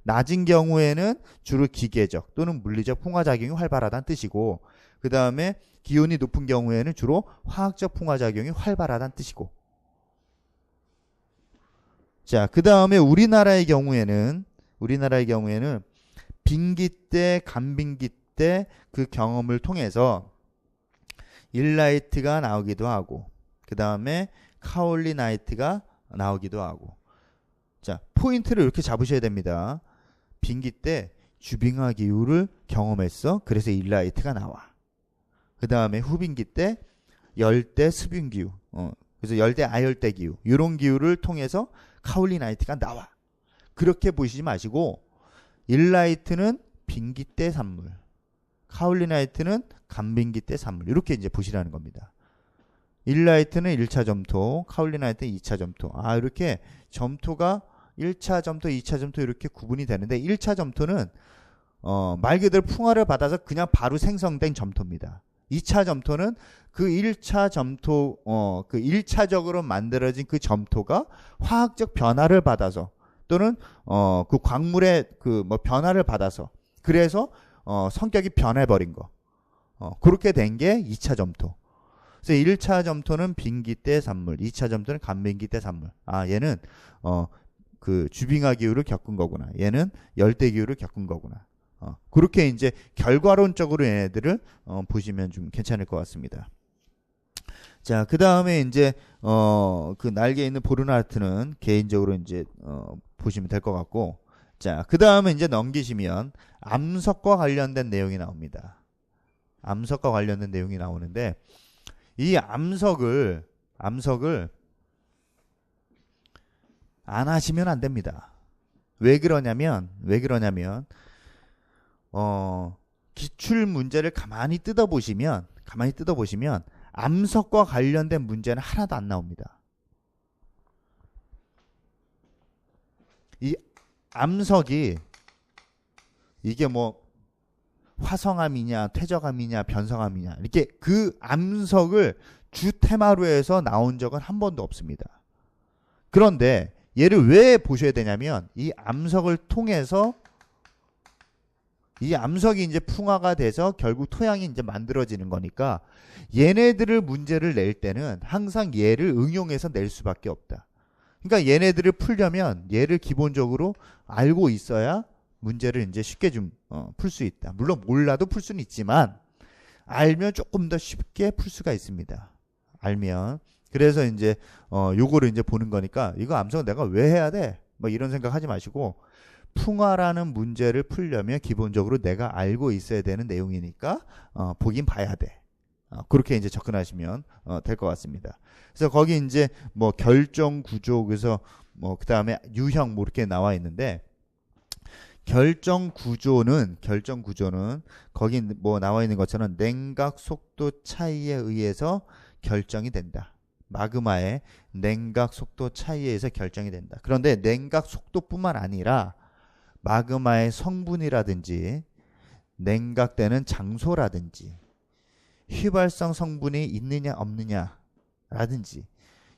낮은 경우에는 주로 기계적 또는 물리적 풍화작용이 활발하다는 뜻이고, 그 다음에 기온이 높은 경우에는 주로 화학적 풍화작용이 활발하다는 뜻이고. 자, 그 다음에 우리나라의 경우에는 빙기 때, 간빙기 때 그 경험을 통해서 일라이트가 나오기도 하고, 그 다음에 카올리나이트가 나오기도 하고. 자, 포인트를 이렇게 잡으셔야 됩니다. 빙기 때 주빙하 기후를 경험했어. 그래서 일라이트가 나와. 그 다음에 후빙기 때 열대 수빙 기후, 그래서 열대 아열대 기후, 이런 기후를 통해서 카올리나이트가 나와. 그렇게 보시지 마시고 일라이트는 빙기 때 산물, 카올리나이트는 간빙기 때 산물, 이렇게 이제 보시라는 겁니다. 일라이트는 1차 점토, 카올리나이트는 2차 점토. 이렇게 점토가 1차 점토, 2차 점토 이렇게 구분이 되는데 1차 점토는 말 그대로 풍화를 받아서 그냥 바로 생성된 점토입니다. 2차 점토는 그 1차 점토, 그 1차적으로 만들어진 그 점토가 화학적 변화를 받아서 또는 그 광물의 그 뭐 변화를 받아서 그래서 성격이 변해버린 거. 그렇게 된 게 2차 점토. 그래서 1차 점토는 빙기 때 산물, 2차 점토는 간빙기 때 산물. 얘는 그 주빙하 기후를 겪은 거구나. 얘는 열대 기후를 겪은 거구나. 그렇게 이제 결과론적으로 얘네들을 보시면 좀 괜찮을 것 같습니다. 자, 그 다음에 이제 그 날개에 있는 보르나르트는 개인적으로 이제 보시면 될 것 같고, 자, 그 다음에 이제 넘기시면 암석과 관련된 내용이 나옵니다. 암석과 관련된 내용이 나오는데 이 암석을 안 하시면 안 됩니다. 왜 그러냐면 기출 문제를 가만히 뜯어보시면 암석과 관련된 문제는 하나도 안 나옵니다. 이 암석이 이게 뭐 화성암이냐 퇴적암이냐 변성암이냐 이렇게 그 암석을 주 테마로 해서 나온 적은 한 번도 없습니다. 그런데 얘를 왜 보셔야 되냐면 이 암석을 통해서 이 암석이 이제 풍화가 돼서 결국 토양이 이제 만들어지는 거니까 얘네들을 문제를 낼 때는 항상 얘를 응용해서 낼 수밖에 없다. 그러니까 얘네들을 풀려면 얘를 기본적으로 알고 있어야 문제를 이제 쉽게 좀 풀 수 있다. 물론 몰라도 풀 수는 있지만 알면 조금 더 쉽게 풀 수가 있습니다. 알면. 그래서 이제 요거를 이제 보는 거니까 이거 암석은 내가 왜 해야 돼? 뭐 이런 생각 하지 마시고 풍화라는 문제를 풀려면 기본적으로 내가 알고 있어야 되는 내용이니까 보긴 봐야 돼. 그렇게 이제 접근하시면 될 것 같습니다. 그래서 거기 이제 뭐 결정 구조, 그래서 뭐 그 다음에 유형 뭐 이렇게 나와 있는데 결정 구조는 거기 뭐 나와 있는 것처럼 냉각 속도 차이에 의해서 결정이 된다. 마그마의 냉각 속도 차이에 의해서 결정이 된다. 그런데 냉각 속도뿐만 아니라 마그마의 성분이라든지 냉각되는 장소라든지 휘발성 성분이 있느냐 없느냐라든지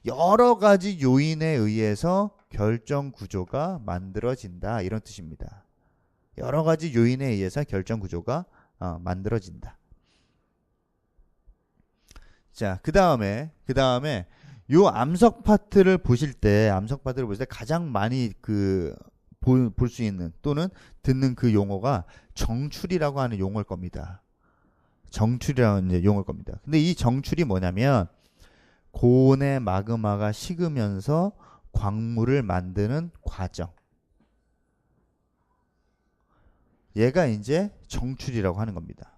여러 가지 요인에 의해서 결정 구조가 만들어진다, 이런 뜻입니다. 여러 가지 요인에 의해서 결정 구조가 만들어진다. 자, 그 다음에 요 암석 파트를 보실 때 가장 많이 볼 수 있는 또는 듣는 그 용어가 정출이라고 하는 용어일 겁니다. 정출이라는 이제 용어일 겁니다. 근데 이 정출이 뭐냐면 고온의 마그마가 식으면서 광물을 만드는 과정. 얘가 이제 정출이라고 하는 겁니다.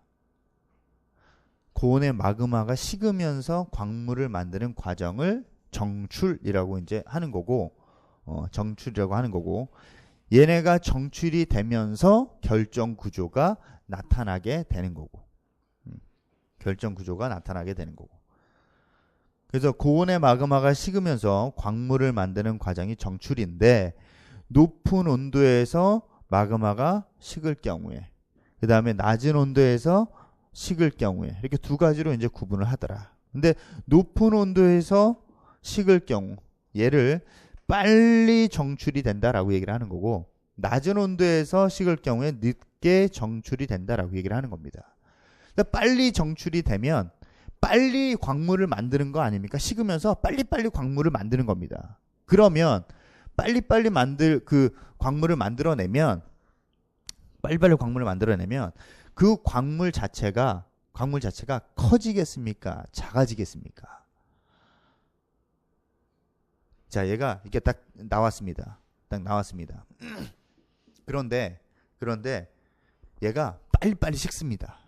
고온의 마그마가 식으면서 광물을 만드는 과정을 정출이라고 이제 하는 거고, 정출이라고 하는 거고, 얘네가 정출이 되면서 결정 구조가 나타나게 되는 거고, 결정 구조가 나타나게 되는 거고. 그래서 고온의 마그마가 식으면서 광물을 만드는 과정이 정출인데, 높은 온도에서 마그마가 식을 경우에, 그 다음에 낮은 온도에서 식을 경우에, 이렇게 두 가지로 이제 구분을 하더라. 근데 높은 온도에서 식을 경우, 얘를 빨리 정출이 된다라고 얘기를 하는 거고, 낮은 온도에서 식을 경우에 늦게 정출이 된다라고 얘기를 하는 겁니다. 그러니까 빨리 정출이 되면 빨리 광물을 만드는 거 아닙니까? 식으면서 빨리빨리 광물을 만드는 겁니다. 그러면 빨리빨리 광물을 만들어내면 그 광물 자체가 커지겠습니까? 작아지겠습니까? 자, 얘가 이렇게 딱 나왔습니다. 그런데 얘가 빨리빨리 식습니다.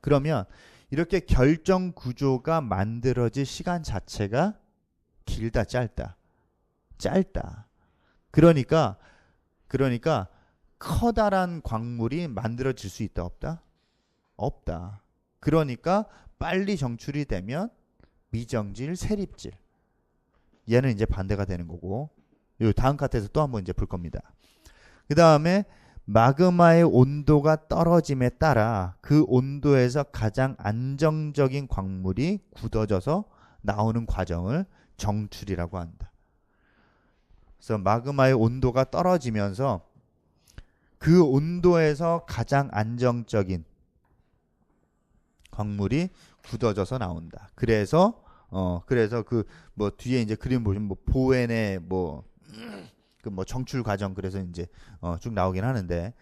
그러면 이렇게 결정 구조가 만들어질 시간 자체가 길다, 짧다. 그러니까 커다란 광물이 만들어질 수 있다, 없다. 그러니까 빨리 정출이 되면 미정질, 세립질. 얘는 이제 반대가 되는 거고, 요 다음 카트에서 또 한번 이제 볼 겁니다. 그 다음에 마그마의 온도가 떨어짐에 따라 그 온도에서 가장 안정적인 광물이 굳어져서 나오는 과정을 정출이라고 한다. 그래서 마그마의 온도가 떨어지면서 그 온도에서 가장 안정적인 광물이 굳어져서 나온다. 그래서 뒤에 이제 그림 보시면 보엔의 정출 과정, 그래서 이제 쭉 나오긴 하는데,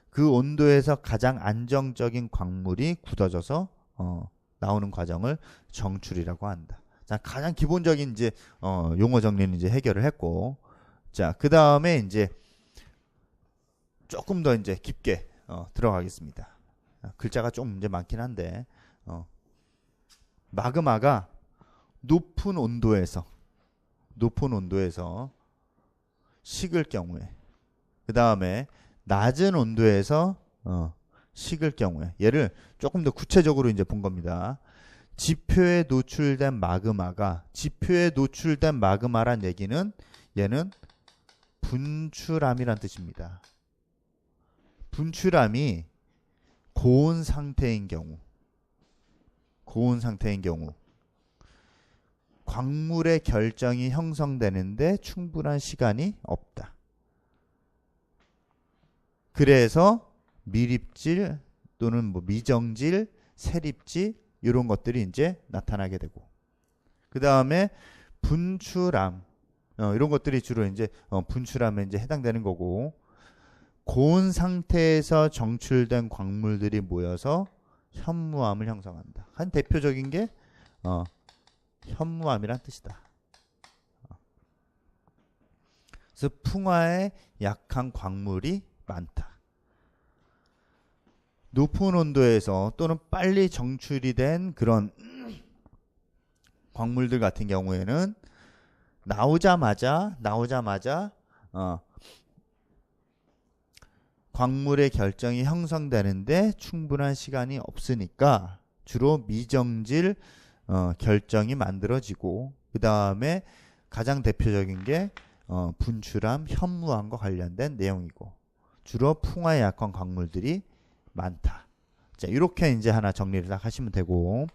그 온도에서 가장 안정적인 광물이 굳어져서 나오는 과정을 정출이라고 한다. 자, 가장 기본적인 이제 용어 정리는 이제 해결을 했고, 자, 그 다음에 이제 조금 더 이제 깊게 들어가겠습니다. 글자가 좀 이제 많긴 한데, 마그마가 높은 온도에서 식을 경우에, 그 다음에 낮은 온도에서 식을 경우에, 얘를 조금 더 구체적으로 이제 본 겁니다. 지표에 노출된 마그마란 얘기는 얘는 분출암이란 뜻입니다. 분출암이 고온 상태인 경우 광물의 결정이 형성되는데 충분한 시간이 없다. 그래서 미립질 또는 미정질, 세립질 이런 것들이 이제 나타나게 되고, 그 다음에 분출암, 이런 것들이 주로 이제 분출암에 이제 해당되는 거고, 고온 상태에서 정출된 광물들이 모여서 현무암을 형성한다. 한 대표적인 게 현무암이란 뜻이다. 그래서 풍화에 약한 광물이 많다. 높은 온도에서 또는 빨리 정출이 된 그런 광물들 같은 경우에는 나오자마자 광물의 결정이 형성되는데 충분한 시간이 없으니까 주로 미정질 결정이 만들어지고, 그 다음에 가장 대표적인 게 분출암, 현무암과 관련된 내용이고, 주로 풍화에 약한 광물들이 많다. 자, 이렇게 이제 하나 정리를 딱 하시면 되고,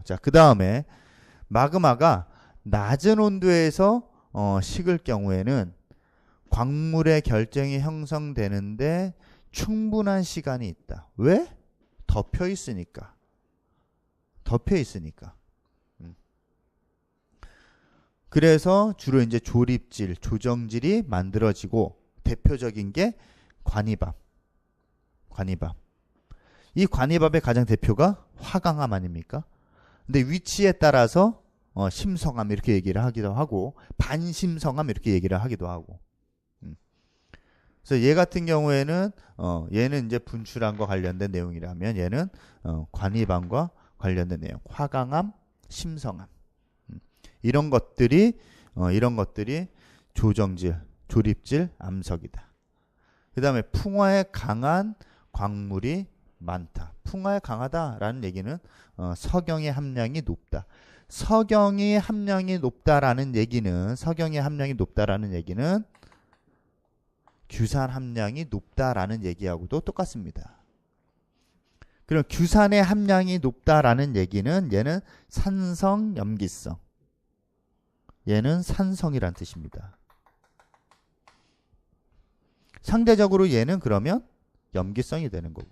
자, 그 다음에 마그마가 낮은 온도에서 식을 경우에는 광물의 결정이 형성되는데 충분한 시간이 있다. 왜? 덮여 있으니까. 덮여 있으니까. 그래서 주로 이제 조립질, 조정질이 만들어지고 대표적인 게 관이밥. 관이밥. 이 관이밥의 가장 대표가 화강암 아닙니까? 근데 위치에 따라서 심성암 이렇게 얘기를 하기도 하고 반심성암 이렇게 얘기를 하기도 하고. 그래서 얘 같은 경우에는 얘는 이제 분출암과 관련된 내용이라면 얘는 관이암과 관련된 내용. 화강암, 심성암. 이런 것들이 조정질, 조립질, 암석이다. 그 다음에 풍화에 강한 광물이 많다. 풍화에 강하다라는 얘기는 석영의 함량이 높다. 석영의 함량이 높다라는 얘기는 규산 함량이 높다라는 얘기하고도 똑같습니다. 그럼 규산의 함량이 높다라는 얘기는 얘는 산성, 염기성. 얘는 산성이란 뜻입니다. 상대적으로 얘는 그러면 염기성이 되는 거고.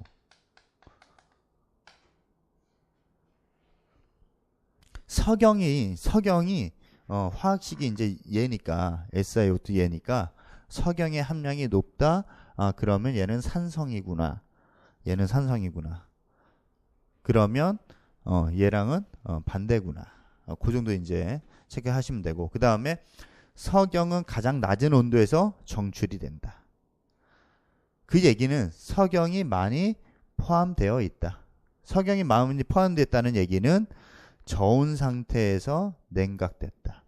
석영이 화학식이 이제 얘니까 SiO2 얘니까 석영의 함량이 높다. 그러면 얘는 산성이구나. 그러면 얘랑은 반대구나. 그 정도 이제 체크하시면 되고, 그 다음에 석영은 가장 낮은 온도에서 정출이 된다. 그 얘기는 석영이 많이 포함되어 있다. 석영이 많이 포함됐다는 얘기는 저온 상태에서 냉각됐다.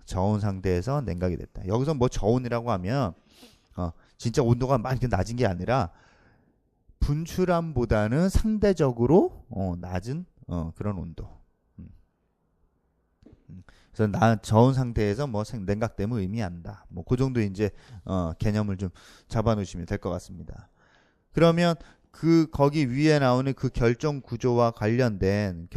저온 상태에서 냉각이 됐다. 여기서 뭐 저온이라고 하면 진짜 온도가 막 이렇게 낮은 게 아니라 분출암보다는 상대적으로 낮은 그런 온도. 그래서 저온 상태에서 뭐 냉각됨을 의미한다. 뭐 그 정도 이제 개념을 좀 잡아놓으시면 될 것 같습니다. 그러면 거기 위에 나오는 그 결정 구조와 관련된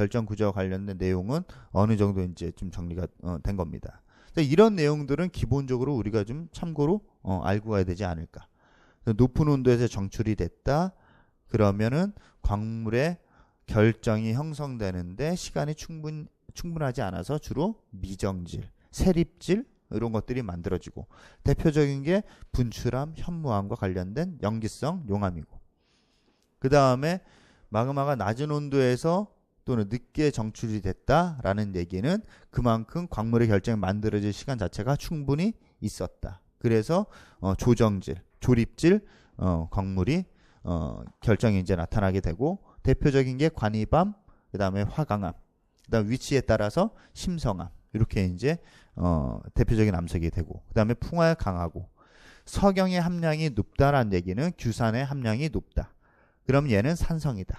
내용은 어느 정도 이제 좀 정리가 된 겁니다. 이런 내용들은 기본적으로 우리가 좀 참고로 알고 가야 되지 않을까. 높은 온도에서 정출이 됐다. 그러면은 광물의 결정이 형성되는데 시간이 충분하지 않아서 주로 미정질, 세립질 이런 것들이 만들어지고, 대표적인 게 분출암, 현무암과 관련된 염기성 용암이고, 그 다음에 마그마가 낮은 온도에서 또는 늦게 정출이 됐다라는 얘기는 그만큼 광물의 결정이 만들어질 시간 자체가 충분히 있었다. 그래서 조정질, 조립질 광물이 결정이 이제 나타나게 되고, 대표적인 게 관이밤, 그 다음에 화강암, 그 다음 위치에 따라서 심성암, 이렇게 이제 대표적인 암석이 되고, 그 다음에 풍화에 강하고, 석영의 함량이 높다라는 얘기는 규산의 함량이 높다. 그럼 얘는 산성이다.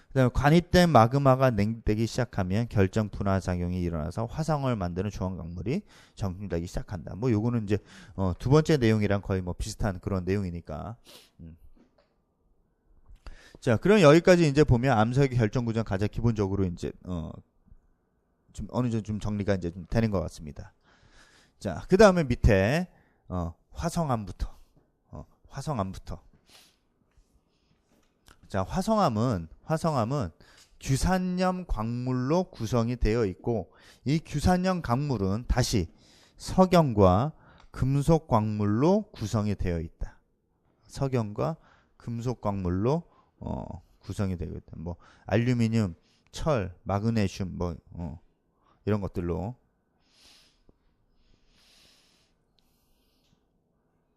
그 다음에 관이된 마그마가 냉되기 시작하면 결정 분화 작용이 일어나서 화성을 만드는 중앙 광물이 정출되기 시작한다. 뭐 요거는 이제 두 번째 내용이랑 거의 뭐 비슷한 그런 내용이니까. 자, 그럼 여기까지 이제 보면 암석의 결정 구조는 가장 기본적으로 이제 좀 어느 정도 좀 정리가 이제 좀 되는 것 같습니다. 자, 그 다음에 밑에 화성암부터. 자, 화성암은 규산염 광물로 구성이 되어 있고, 이 규산염 광물은 다시 석영과 금속 광물로 구성이 되어 있다. 석영과 금속 광물로 구성이 되어 있다. 뭐 알루미늄, 철, 마그네슘 뭐 이런 것들로.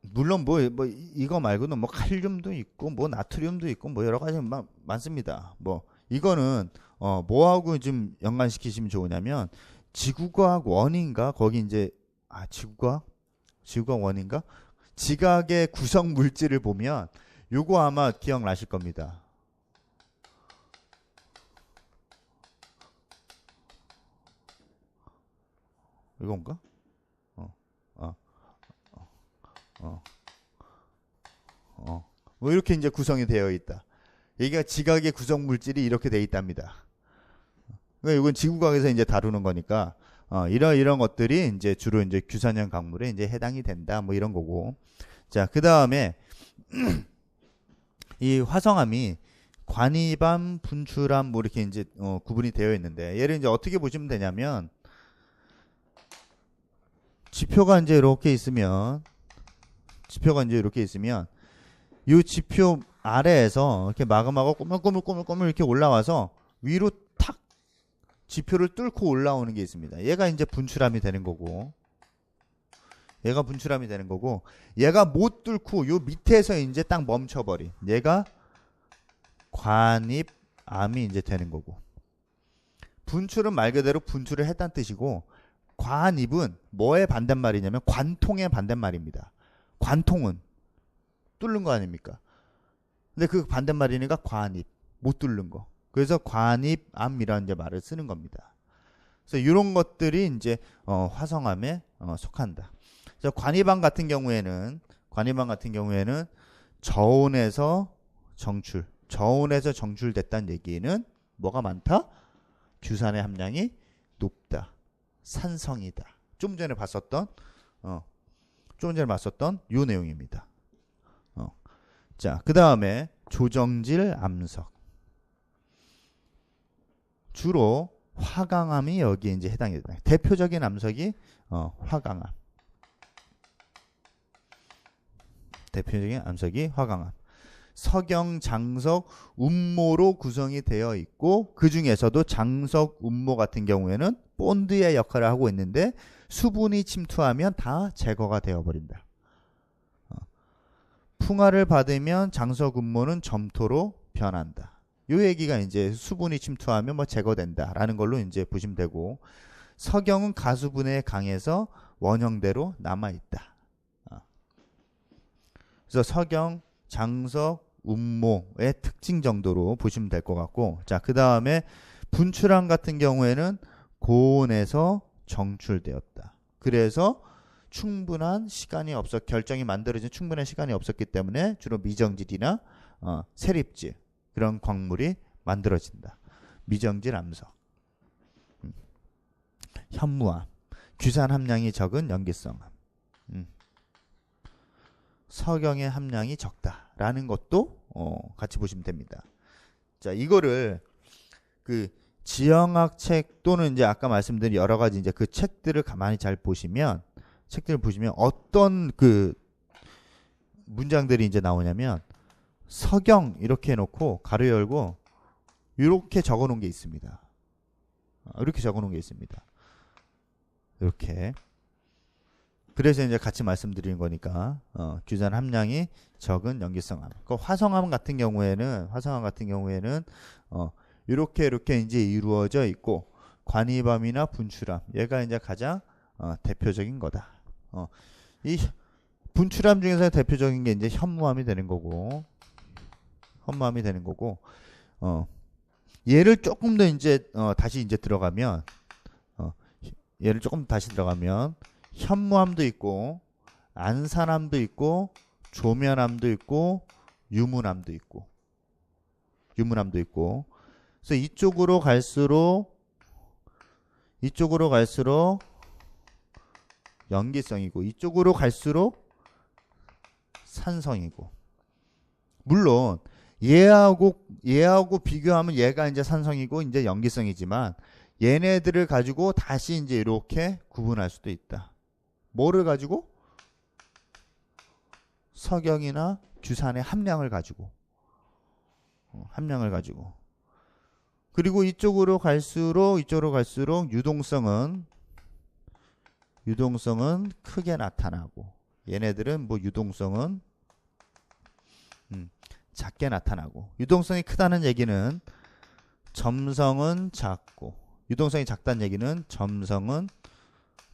물론 뭐 이거 말고는 뭐 칼륨도 있고 뭐 나트륨도 있고 뭐 여러 가지 많습니다. 뭐 이거는 뭐하고 좀 연관시키시면 좋으냐면 지구과학 원인가 거기 이제 지구과학 원인가 지각의 구성 물질을 보면 요거 아마 기억나실 겁니다. 이건가? 뭐 이렇게 이제 구성이 되어 있다. 여기가 지각의 구성 물질이 이렇게 되어 있답니다. 그러니까 이건 지구과학에서 이제 다루는 거니까 이런 것들이 이제 주로 이제 규산형 강물에 이제 해당이 된다. 뭐 이런 거고. 자, 그 다음에 이 화성암이 관이암, 분출암 뭐 이렇게 이제 구분이 되어 있는데 얘를 이제 어떻게 보시면 되냐면 지표가 이제 이렇게 있으면 이 지표 아래에서 이렇게 마그마가 꼬물꼬물 이렇게 올라와서 위로 탁 지표를 뚫고 올라오는 게 있습니다. 얘가 이제 분출암이 되는 거고, 얘가 못 뚫고 요 밑에서 이제 딱 멈춰버린 얘가 관입암이 이제 되는 거고, 분출은 말 그대로 분출을 했다는 뜻이고, 관입은 뭐의 반대말이냐면 관통의 반대말입니다. 관통은 뚫는 거 아닙니까? 근데 그 반대말이니까 관입, 못 뚫는 거. 그래서 관입암이라는 이제 말을 쓰는 겁니다. 그래서 이런 것들이 이제 화성암에 속한다. 그래서 관입암 같은 경우에는 저온에서 정출됐다는 얘기는 뭐가 많다? 규산의 함량이 높다. 산성이다. 좀 전에 봤었던 요 내용입니다. 자, 그 다음에 조정질 암석. 주로 화강암이 여기에 이제 해당이 된다. 대표적인 암석이 화강암. 석영, 장석, 운모로 구성이 되어 있고 그 중에서도 장석, 운모 같은 경우에는 본드의 역할을 하고 있는데 수분이 침투하면 다 제거가 되어버린다. 풍화를 받으면 장석, 운모는 점토로 변한다. 요 얘기가 이제 수분이 침투하면 뭐 제거된다라는 걸로 이제 보시면 되고, 석영은 가수분해에 강해서 원형대로 남아 있다. 그래서 석영, 장석, 운모의 특징 정도로 보시면 될 것 같고, 자, 그 다음에 분출암 같은 경우에는 고온에서 정출되었다. 그래서 결정이 만들어진 충분한 시간이 없었기 때문에 주로 미정질이나 세립질 그런 광물이 만들어진다. 미정질 암석. 현무암, 규산 함량이 적은 염기성암. 석영의 함량이 적다라는 것도 같이 보시면 됩니다. 자, 이거를 그 지형학 책 또는 이제 아까 말씀드린 여러 가지 이제 그 책들을 가만히 잘 보시면 어떤 그 문장들이 이제 나오냐면 석영 이렇게 해놓고 가로 열고 이렇게 적어놓은 게 있습니다. 이렇게. 그래서 이제 같이 말씀드리는 거니까 규산 함량이 적은 염기성암. 그 화성암 같은 경우에는 이렇게 이제 이루어져 있고 관이암이나 분출암 얘가 이제 가장 대표적인 거다. 이 분출암 중에서 대표적인 게 이제 현무암이 되는 거고, 얘를 조금 더 이제 다시 들어가면 현무암도 있고 안산암도 있고 조면암도 있고 유문암도 있고. 그래서 이쪽으로 갈수록 염기성이고 이쪽으로 갈수록 산성이고. 물론 얘하고 비교하면 얘가 이제 산성이고 이제 염기성이지만 얘네들을 가지고 다시 이제 이렇게 구분할 수도 있다. 뭐를 가지고? 석영이나 규산의 함량을 가지고. 그리고 이쪽으로 갈수록 유동성은 크게 나타나고, 얘네들은 뭐 유동성은 작게 나타나고, 유동성이 크다는 얘기는 점성은 작고, 유동성이 작다는 얘기는 점성은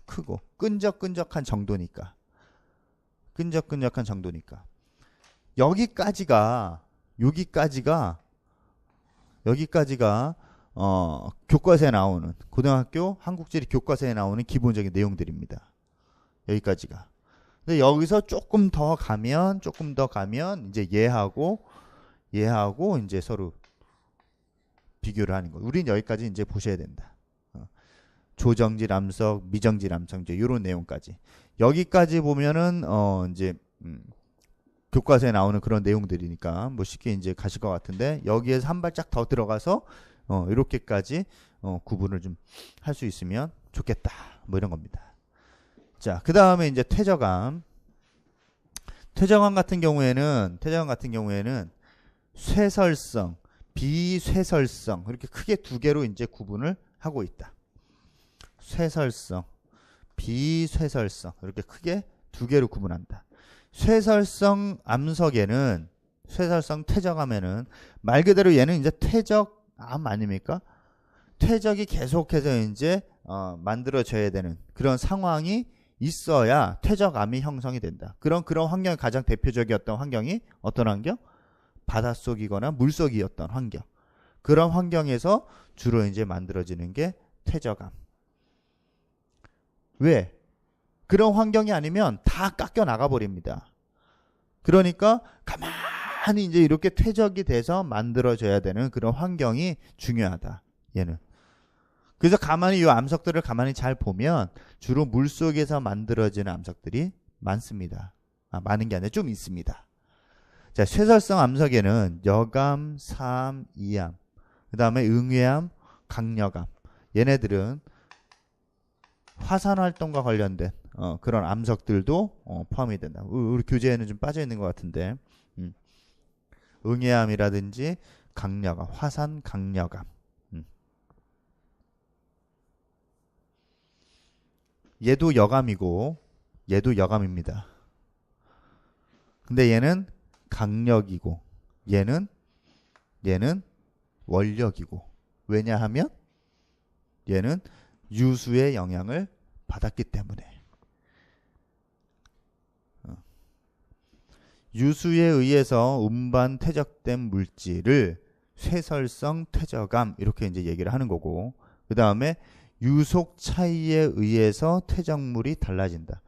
크고, 끈적끈적한 정도니까. 여기까지가 교과서에 나오는, 고등학교 한국지리 교과서에 나오는 기본적인 내용들입니다. 여기까지가. 근데 여기서 조금 더 가면 이제 얘하고 이제 서로 비교를 하는 거예요. 우린 여기까지 이제 보셔야 된다. 조정질 암석, 미정질 암석 이제 이런 내용까지. 여기까지 보면은 이제 교과서에 나오는 그런 내용들이니까 뭐 쉽게 이제 가실 것 같은데, 여기에서 한 발짝 더 들어가서 이렇게까지 구분을 좀 할 수 있으면 좋겠다. 뭐 이런 겁니다. 자, 그 다음에 이제 퇴저감. 퇴저감 같은 경우에는 쇠설성, 비쇠설성 이렇게 크게 두 개로 이제 구분을 하고 있다. 쇠설성, 비쇠설성 이렇게 크게 두 개로 구분한다. 쇠설성 암석에는, 쇠설성 퇴적암에는 말 그대로 얘는 이제 퇴적암 아닙니까? 퇴적이 계속해서 이제 만들어져야 되는 그런 상황이 있어야 퇴적암이 형성이 된다. 그런 환경이 가장 대표적이었던 환경이 어떤 환경? 바닷속이거나 물속이었던 환경. 그런 환경에서 주로 이제 만들어지는 게 퇴적암. 왜? 그런 환경이 아니면 다 깎여 나가 버립니다. 그러니까 가만히 이제 이렇게 퇴적이 돼서 만들어져야 되는 그런 환경이 중요하다. 얘는. 그래서 가만히 이 암석들을 가만히 잘 보면 주로 물속에서 만들어지는 암석들이 많습니다. 많은 게 아니라 좀 있습니다. 자, 쇠설성 암석에는 여감, 사암, 이암, 그 다음에 응외암, 강력암, 얘네들은 화산 활동과 관련된 그런 암석들도 포함이 된다. 우리 교재에는 좀 빠져 있는 것 같은데, 응외암이라든지 강력암, 화산 강력암. 얘도 여감이고 얘도 여감입니다. 근데 얘는 강력이고 얘는 원력이고, 왜냐하면 얘는 유수의 영향을 받았기 때문에. 유수에 의해서 운반 퇴적된 물질을 쇠설성 퇴적암 이렇게 이제 얘기를 하는 거고, 그 다음에 유속 차이에 의해서 퇴적물이 달라진다.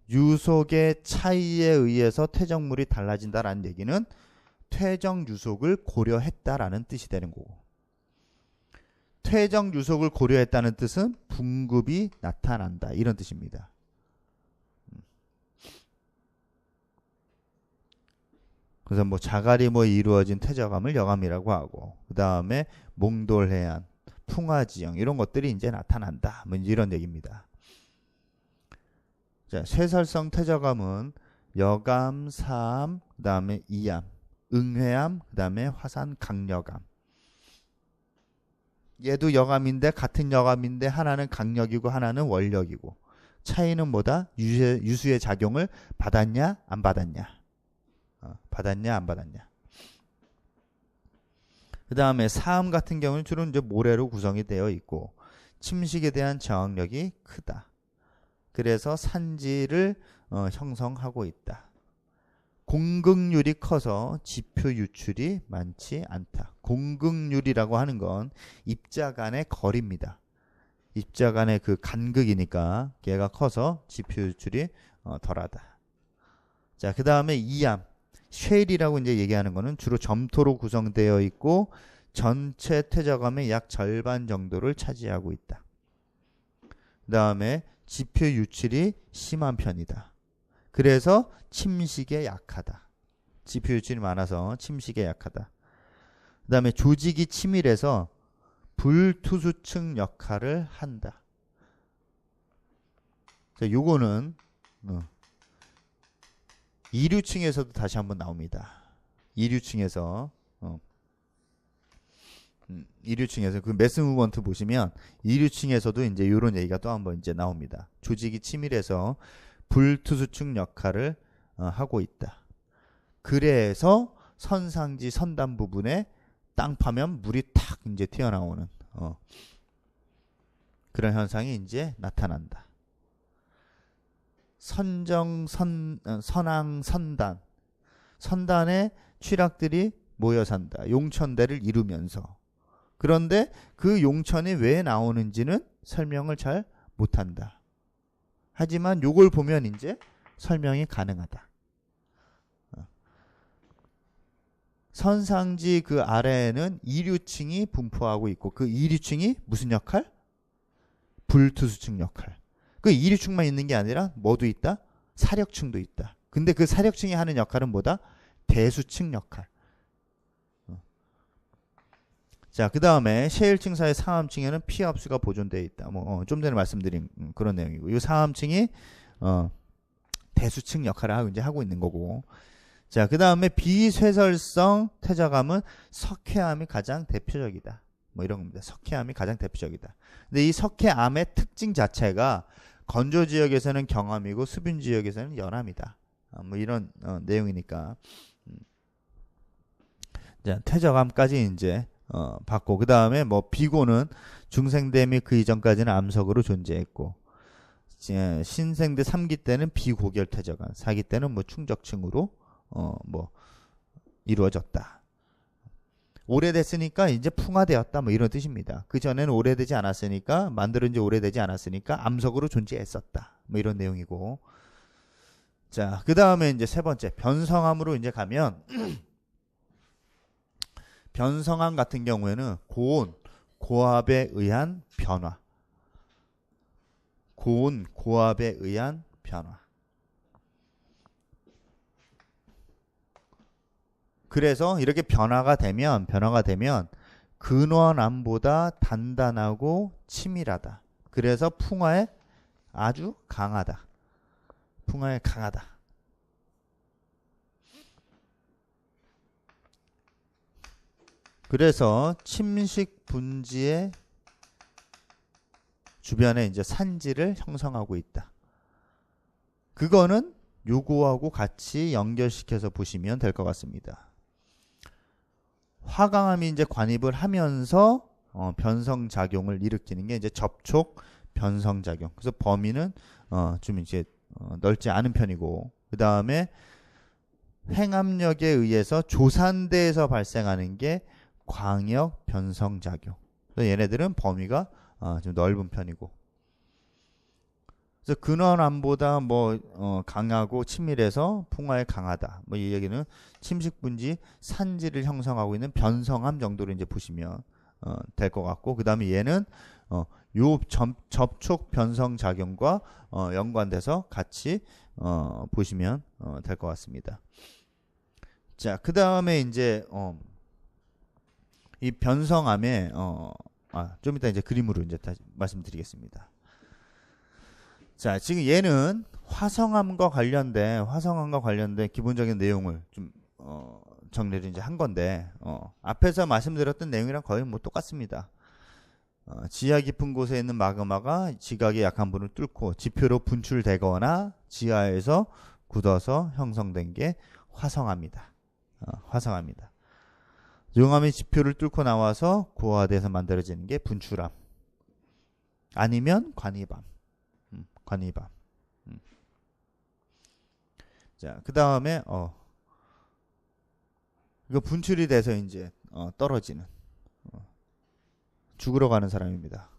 유속의 차이에 의해서 퇴적물이 달라진다라는 얘기는 퇴적 유속을 고려했다라는 뜻이 되는 거고, 퇴적 유속을 고려했다는 뜻은 분급이 나타난다 이런 뜻입니다. 그래서 뭐 자갈이 이루어진 퇴적암을 여감이라고 하고, 그 다음에 몽돌해안, 풍화지형 이런 것들이 이제 나타난다. 뭐 이런 얘기입니다. 자, 쇠설성 퇴적암은 여감, 사암, 그 다음에 이암, 응회암, 그 다음에 화산 강력암. 얘도 여감인데, 같은 여감인데 하나는 강력이고 하나는 원력이고, 차이는 뭐다? 유수의 작용을 받았냐 안 받았냐, 받았냐 안 받았냐. 그 다음에 사암 같은 경우는 주로 이제 모래로 구성이 되어 있고 침식에 대한 저항력이 크다. 그래서 산지를 형성하고 있다. 공극률이 커서 지표 유출이 많지 않다. 공극률이라고 하는 건 입자 간의 거리입니다. 입자 간의 그 간극이니까 걔가 커서 지표 유출이 덜하다. 자, 그 다음에 이암, 쉐일이라고 이제 얘기하는 거는 주로 점토로 구성되어 있고 전체 퇴적암의 약 절반 정도를 차지하고 있다. 그 다음에 지표 유출이 심한 편이다. 그래서 침식에 약하다. 지표 유출이 많아서 침식에 약하다. 그 다음에 조직이 치밀해서 불투수층 역할을 한다. 자, 요거는 이류층에서도 다시 한번 나옵니다. 이류층에서 그 매스 무브먼트 보시면 이류층에서도 이제 이런 얘기가 또 한번 이제 나옵니다. 조직이 치밀해서 불투수층 역할을 하고 있다. 그래서 선상지 선단 부분에 땅 파면 물이 탁 이제 튀어나오는 그런 현상이 이제 나타난다. 선항 선단, 선단에 취락들이 모여 산다. 용천대를 이루면서. 그런데 그 용천이 왜 나오는지는 설명을 잘 못한다. 하지만 요걸 보면 이제 설명이 가능하다. 선상지 그 아래에는 이류층이 분포하고 있고 그 이류층이 무슨 역할? 불투수층 역할. 그 이류층만 있는 게 아니라 뭐도 있다? 사력층도 있다. 근데 그 사력층이 하는 역할은 뭐다? 대수층 역할. 자, 그 다음에 셰일층 사이 상암층에는 피해 압수가 보존되어 있다. 좀 전에 말씀드린 그런 내용이고, 이 상암층이 대수층 역할을 이제 하고 있는 거고. 자, 그 다음에 비쇄설성 퇴적암은 석회암이 가장 대표적이다. 뭐 이런 겁니다. 석회암이 가장 대표적이다. 근데 이 석회암의 특징 자체가 건조 지역에서는 경암이고 수분 지역에서는 연암이다. 뭐 이런 내용이니까. 자, 퇴적암까지 이제 봤고, 그 다음에 뭐 비고는 중생대 및 그 이전까지는 암석으로 존재했고, 신생대 3기 때는 비고결 퇴적암, 4기 때는 뭐 충적층으로 뭐 이루어졌다. 오래됐으니까 이제 풍화되었다, 뭐 이런 뜻입니다. 그 전에는 오래되지 않았으니까, 만들어진 지 오래되지 않았으니까 암석으로 존재했었다, 뭐 이런 내용이고. 자, 그 다음에 이제 세 번째 변성암으로 이제 가면 변성암 같은 경우에는 고온, 고압에 의한 변화. 고온, 고압에 의한 변화. 그래서 이렇게 변화가 되면 근원암보다 단단하고 치밀하다. 그래서 풍화에 아주 강하다. 풍화에 강하다. 그래서 침식 분지의 주변에 이제 산지를 형성하고 있다. 그거는 요거하고 같이 연결시켜서 보시면 될 것 같습니다. 화강암이 이제 관입을 하면서 변성작용을 일으키는 게 이제 접촉 변성작용. 그래서 범위는 좀 이제 넓지 않은 편이고, 그 다음에 횡압력에 의해서 조산대에서 발생하는 게 광역 변성작용. 그래서 얘네들은 범위가 좀 넓은 편이고. 그래서 근원암보다 뭐 강하고 치밀해서 풍화에 강하다. 뭐 이 얘기는 침식분지 산지를 형성하고 있는 변성암 정도로 이제 보시면 될 것 같고, 그 다음에 얘는 요 접촉 변성 작용과 연관돼서 같이 보시면 될 것 같습니다. 자, 그 다음에 이제 이 변성암에 좀 이따 이제 그림으로 이제 다시 말씀드리겠습니다. 자, 지금 얘는 화성암과 관련된 기본적인 내용을 좀 정리를 이제 한 건데, 앞에서 말씀드렸던 내용이랑 거의 뭐 똑같습니다. 지하 깊은 곳에 있는 마그마가 지각의 약한 부분을 뚫고 지표로 분출되거나 지하에서 굳어서 형성된 게 화성암이다. 화성암이다. 용암이 지표를 뚫고 나와서 고화돼서 만들어지는 게 분출암. 아니면 관입암. 관입암. 자, 그 다음에 이거 분출이 돼서 이제 떨어지는 죽으러 가는 사람입니다.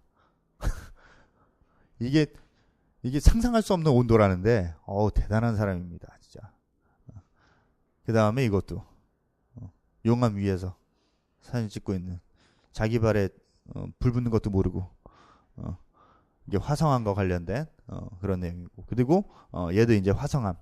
이게 상상할 수 없는 온도라는데 대단한 사람입니다, 진짜. 그 다음에 이것도 용암 위에서 사진 찍고 있는, 자기 발에 불 붙는 것도 모르고 이게 화성암과 관련된 그런 내용이고, 그리고 얘도 이제 화성암.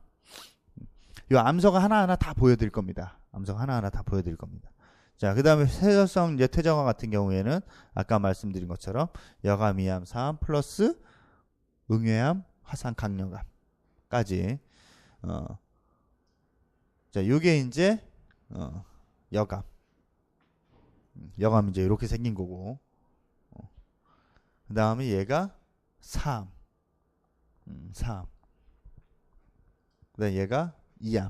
이 암석 하나하나 다 보여드릴 겁니다. 암석 하나하나 다 보여드릴 겁니다. 자, 그 다음에 쇄혈성 이제 퇴적암 같은 경우에는 아까 말씀드린 것처럼 여감, 이암, 사암 플러스 응외암, 화산, 강력암까지. 자, 요게 이제 여감. 여감 이제 이렇게 생긴 거고, 그 다음에 얘가 사암. 사암. 그 다음에 얘가 이암.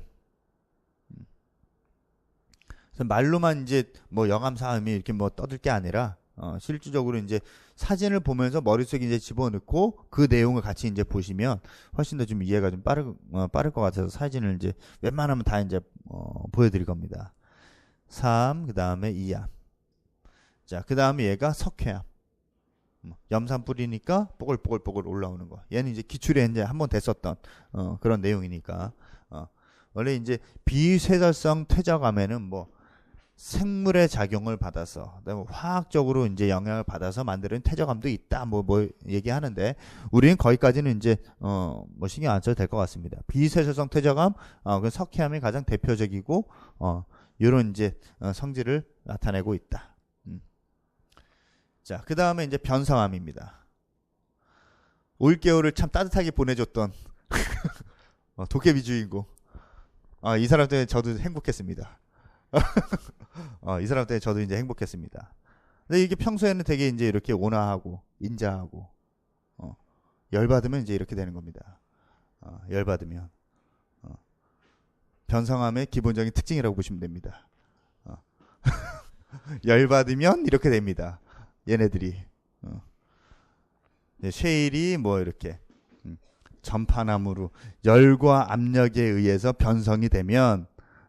그래서 말로만 이제 뭐 영암 사암이 이렇게 뭐 떠들 게 아니라 실질적으로 이제 사진을 보면서 머릿속에 이제 집어넣고 그 내용을 같이 이제 보시면 훨씬 더 좀 이해가 좀 빠를 것 같아서 사진을 이제 웬만하면 다 이제 보여드릴 겁니다. 사암, 그 다음에 이암. 자, 그 다음에 얘가 석회암. 염산 뿌리니까 뽀글뽀글뽀글 올라오는 거. 얘는 이제 기출에 이제 한번 됐었던 그런 내용이니까. 원래 이제 비쇠설성 퇴적암에는 뭐 생물의 작용을 받아서, 그다음에 화학적으로 이제 영향을 받아서 만드는 퇴적암도 있다. 뭐 얘기하는데 우리는 거기까지는 이제 뭐 신경 안 써도 될 것 같습니다. 비쇠설성 퇴적암, 그 석회암이 가장 대표적이고 이런 이제 성질을 나타내고 있다. 자, 그 다음에 이제 변성암입니다. 올겨울을 참 따뜻하게 보내줬던 도깨비 주인공. 이 사람 때문에 저도 행복했습니다. 이 사람 때문에 저도 이제 행복했습니다. 근데 이게 평소에는 되게 이제 이렇게 온화하고 인자하고 열받으면 이제 이렇게 되는 겁니다. 열받으면 변성암의 기본적인 특징이라고 보시면 됩니다. 열받으면 이렇게 됩니다. 얘네들이 쉐일이 뭐 이렇게 전파남으로 열과 압력에 의해서 변성이 되면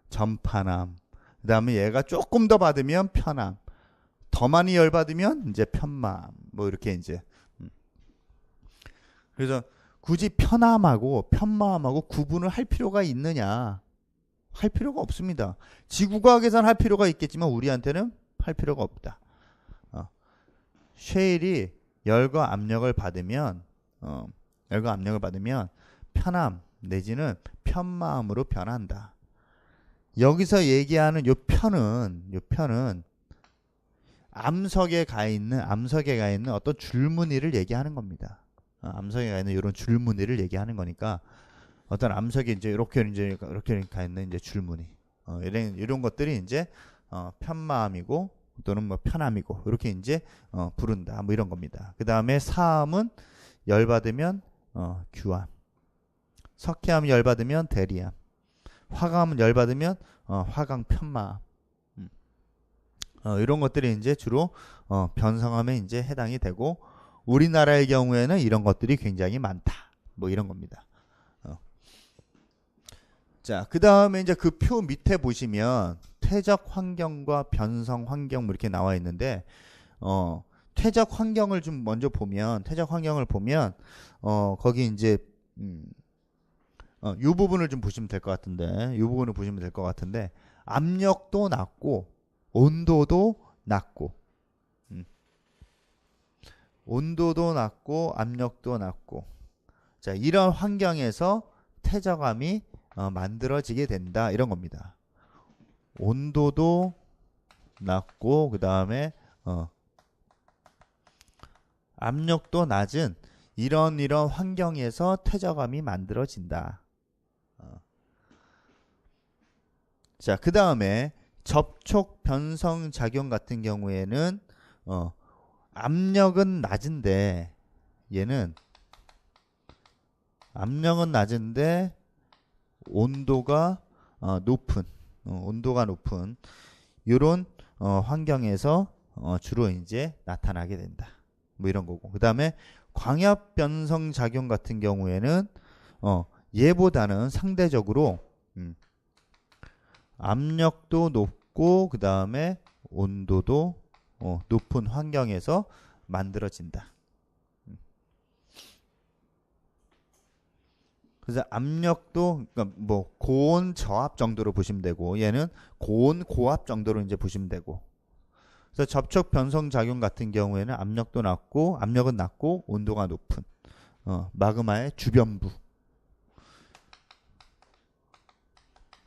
전파남, 그 다음에 얘가 조금 더 받으면 편암, 더 많이 열받으면 이제 편마암, 뭐 이렇게 이제 그래서 굳이 편암하고 편마암하고 구분을 할 필요가 있느냐? 할 필요가 없습니다. 지구과학에서는 할 필요가 있겠지만 우리한테는 할 필요가 없다. 쉐일이 열과 압력을 받으면 편암 내지는 편마암으로 변한다. 여기서 얘기하는 요 편은 암석에 가 있는 어떤 줄무늬를 얘기하는 겁니다. 암석에 가 있는 이런 줄무늬를 얘기하는 거니까 어떤 암석이 이제 이렇게 가 있는 이제 줄무늬, 이런 것들이 이제 편마암이고 또는 뭐 편암이고 이렇게 이제 부른다, 뭐 이런 겁니다. 그 다음에 사암은 열받으면 규암, 석회암 열받으면 대리암, 화감은 열받으면 화강 편마암, 이런 것들이 이제 주로 변성암에 이제 해당이 되고 우리나라의 경우에는 이런 것들이 굉장히 많다, 뭐 이런 겁니다. 자, 그 다음에 이제 그 표 밑에 보시면 퇴적 환경과 변성 환경 뭐 이렇게 나와 있는데 퇴적 환경을 좀 먼저 보면 거기 이제 이 부분을 좀 보시면 될 것 같은데 압력도 낮고 온도도 낮고 압력도 낮고, 자, 이런 환경에서 퇴적암이 만들어지게 된다, 이런 겁니다. 온도도 낮고 그 다음에 압력도 낮은 이런 환경에서 퇴적암이 만들어진다. 자, 그 다음에 접촉 변성 작용 같은 경우에는 압력은 낮은데 온도가 높은 이런 환경에서 주로 이제 나타나게 된다, 뭐 이런 거고. 그 다음에 광합 변성 작용 같은 경우에는 얘보다는 상대적으로 압력도 높고 그 다음에 온도도 높은 환경에서 만들어진다. 그래서 압력도 그러니까 뭐 고온 저압 정도로 보시면 되고 얘는 고온 고압 정도로 이제 보시면 되고. 그래서 접촉 변성 작용 같은 경우에는 압력은 낮고 온도가 높은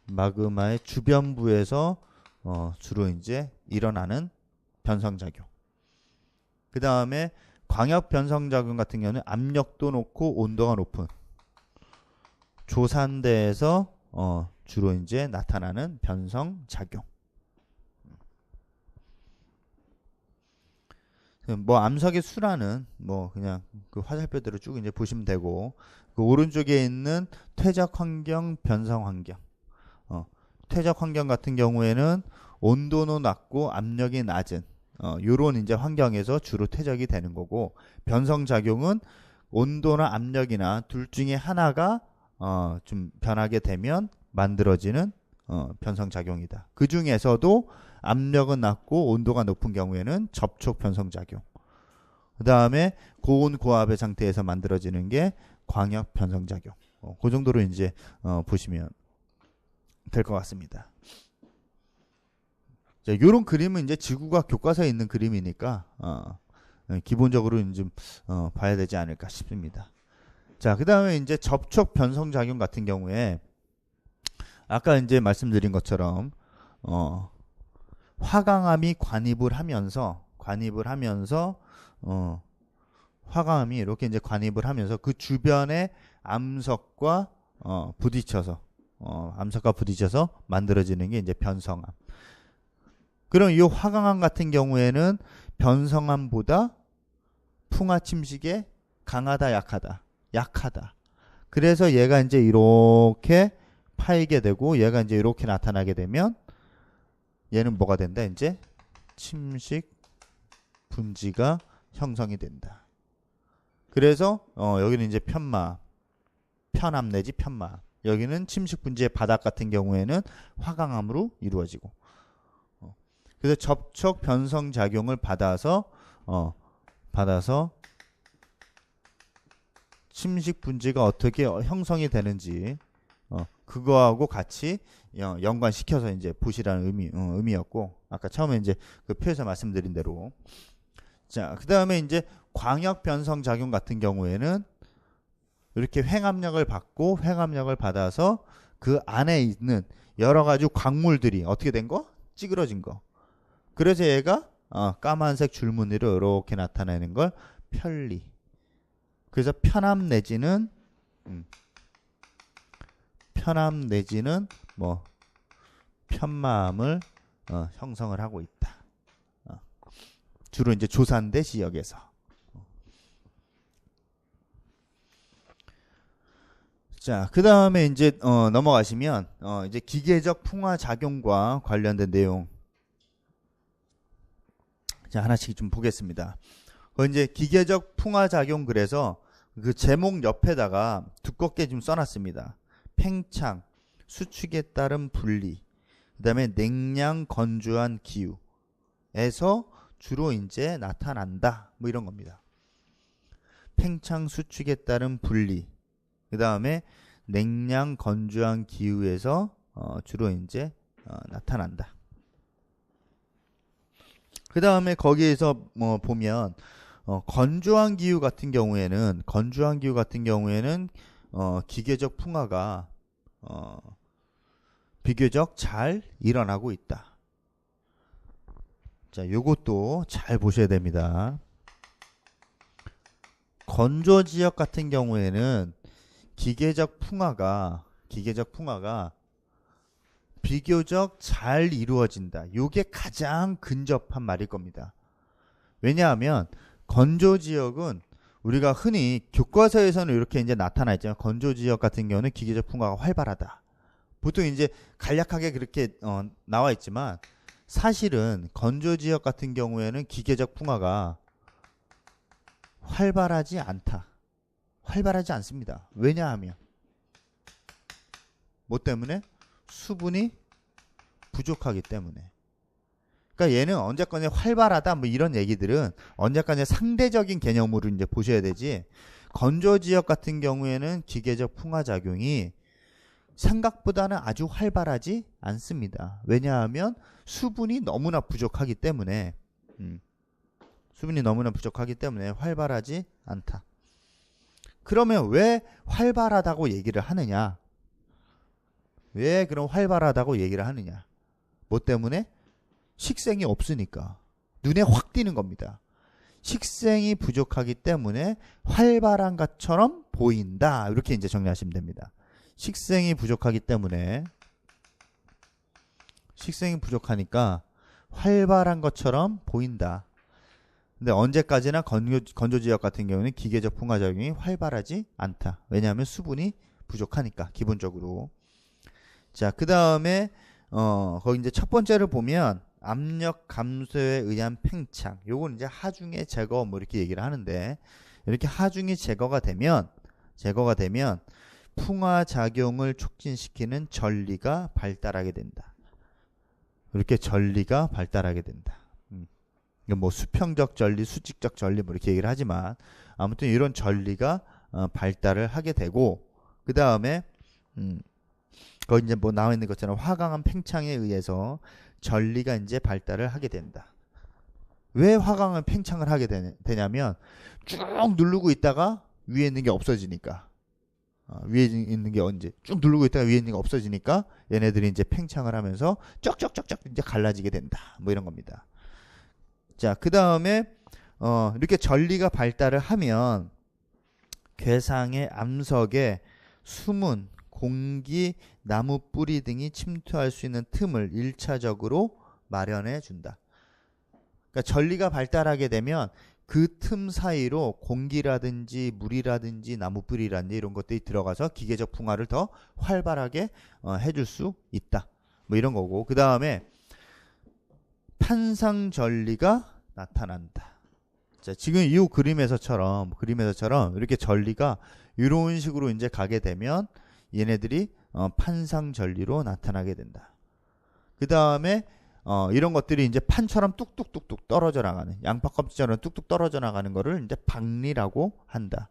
마그마의 주변부에서 주로 이제 일어나는 변성 작용. 그 다음에 광역 변성 작용 같은 경우는 압력도 높고 온도가 높은 조산대에서 주로 이제 나타나는 변성 작용. 뭐 암석의 수라는 뭐 그냥 그 화살표대로 쭉 이제 보시면 되고, 그 오른쪽에 있는 퇴적 환경, 변성 환경. 퇴적 환경 같은 경우에는 온도는 낮고 압력이 낮은 요런 이제 환경에서 주로 퇴적이 되는 거고, 변성 작용은 온도나 압력이나 둘 중에 하나가 좀 변하게 되면 만들어지는 변성 작용이다. 그 중에서도 압력은 낮고 온도가 높은 경우에는 접촉 변성 작용, 그 다음에 고온 고압의 상태에서 만들어지는 게 광역 변성작용. 그 정도로 이제 보시면 될 것 같습니다. 자, 요런 그림은 이제 지구과학 교과서에 있는 그림이니까 기본적으로 좀 봐야 되지 않을까 싶습니다. 자, 그 다음에 이제 접촉 변성작용 같은 경우에 아까 이제 말씀드린 것처럼 화강암이 관입을 하면서 화강암이 이렇게 이제 관입을 하면서 그 주변의 암석과 부딪혀서 만들어지는 게 이제 변성암. 그럼 이 화강암 같은 경우에는 변성암보다 풍화 침식에 강하다, 약하다. 그래서 얘가 이제 이렇게 파이게 되고 얘가 이제 이렇게 나타나게 되면 얘는 뭐가 된다? 이제 침식 분지가 형성이 된다. 그래서 여기는 이제 편암 내지 편마암. 여기는 침식 분지의 바닥 같은 경우에는 화강암으로 이루어지고. 그래서 접촉 변성 작용을 받아서 침식 분지가 어떻게 형성이 되는지 그거하고 같이 연관시켜서 이제 보시라는 의미였고, 아까 처음에 이제 그 표에서 말씀드린 대로. 자, 그 다음에 이제 광역 변성 작용 같은 경우에는 이렇게 횡압력을 받아서 그 안에 있는 여러 가지 광물들이 어떻게 된 거? 찌그러진 거. 그래서 얘가 까만색 줄무늬로 이렇게 나타내는 걸 편리. 그래서 편암 내지는 뭐 편마암을 형성을 하고 있다. 주로 이제 조산대 지역에서. 자, 그 다음에 이제 넘어가시면 이제 기계적 풍화 작용과 관련된 내용. 자, 하나씩 좀 보겠습니다. 이제 기계적 풍화 작용, 그래서 그 제목 옆에다가 두껍게 좀 써놨습니다. 팽창, 수축에 따른 분리, 그 다음에 냉량 건조한 기후에서 주로 이제 나타난다. 뭐 이런 겁니다. 팽창, 수축에 따른 분리, 그 다음에 냉량 건조한 기후에서 주로 이제 나타난다. 그 다음에 거기에서 뭐 보면 건조한 기후 같은 경우에는 기계적 풍화가 비교적 잘 일어나고 있다. 자, 요것도 잘 보셔야 됩니다. 건조 지역 같은 경우에는 기계적 풍화가 비교적 잘 이루어진다. 요게 가장 근접한 말일 겁니다. 왜냐하면 건조 지역은 우리가 흔히 교과서에서는 이렇게 이제 나타나 있잖아요. 건조 지역 같은 경우는 기계적 풍화가 활발하다. 보통 이제 간략하게 그렇게 나와 있지만 사실은 건조 지역 같은 경우에는 기계적 풍화가 활발하지 않습니다. 왜냐하면 뭐 때문에? 수분이 부족하기 때문에. 그러니까 얘는 언제까지 활발하다 뭐 이런 얘기들은 언제까지 상대적인 개념으로 이제 보셔야 되지, 건조 지역 같은 경우에는 기계적 풍화 작용이 생각보다는 아주 활발하지 않습니다. 왜냐하면 수분이 너무나 부족하기 때문에 활발하지 않다. 그러면 왜 활발하다고 얘기를 하느냐? 뭐 때문에? 식생이 없으니까. 눈에 확 띄는 겁니다. 식생이 부족하기 때문에 활발한 것처럼 보인다. 이렇게 이제 정리하시면 됩니다. 식생이 부족하니까 활발한 것처럼 보인다. 근데 언제까지나 건조 지역 같은 경우는 기계적 풍화 작용이 활발하지 않다. 왜냐하면 수분이 부족하니까, 기본적으로. 자, 그 다음에 거기 이제 첫 번째를 보면 압력 감소에 의한 팽창. 요건 이제 하중의 제거 뭐 이렇게 얘기를 하는데, 이렇게 하중이 제거가 되면 풍화 작용을 촉진시키는 전리가 발달하게 된다. 이렇게 전리가 발달하게 된다. 뭐 수평적 전리, 수직적 전리 뭐 이렇게 얘기를 하지만 아무튼 이런 전리가 발달을 하게 되고 그 다음에 거기 이제 뭐 나와 있는 것처럼 화강암 팽창에 의해서 전리가 이제 발달을 하게 된다. 왜 화강암 팽창을 하게 되냐면 쭉 누르고 있다가 위에 있는 게 없어지니까. 위에 있는 게 언제 쭉 누르고 있다가 위에 있는 게 없어지니까 얘네들이 이제 팽창을 하면서 쩍쩍쩍쩍 이제 갈라지게 된다. 뭐 이런 겁니다. 자, 그 다음에 이렇게 전리가 발달을 하면 괴상의 암석에 수문, 공기, 나무 뿌리 등이 침투할 수 있는 틈을 1차적으로 마련해 준다. 그러니까 전리가 발달하게 되면 그 틈 사이로 공기라든지 물이라든지 나무 뿌리라든지 이런 것들이 들어가서 기계적 풍화를 더 활발하게 해줄 수 있다. 뭐 이런 거고 그 다음에 판상전리가 나타난다. 자, 지금 이 그림에서처럼 이렇게 전리가 이런 식으로 이제 가게 되면 얘네들이 판상전리로 나타나게 된다. 그 다음에 이런 것들이 이제 판처럼 뚝뚝뚝뚝 떨어져 나가는 양파 껍질처럼 뚝뚝 떨어져 나가는 거를 이제 박리라고 한다.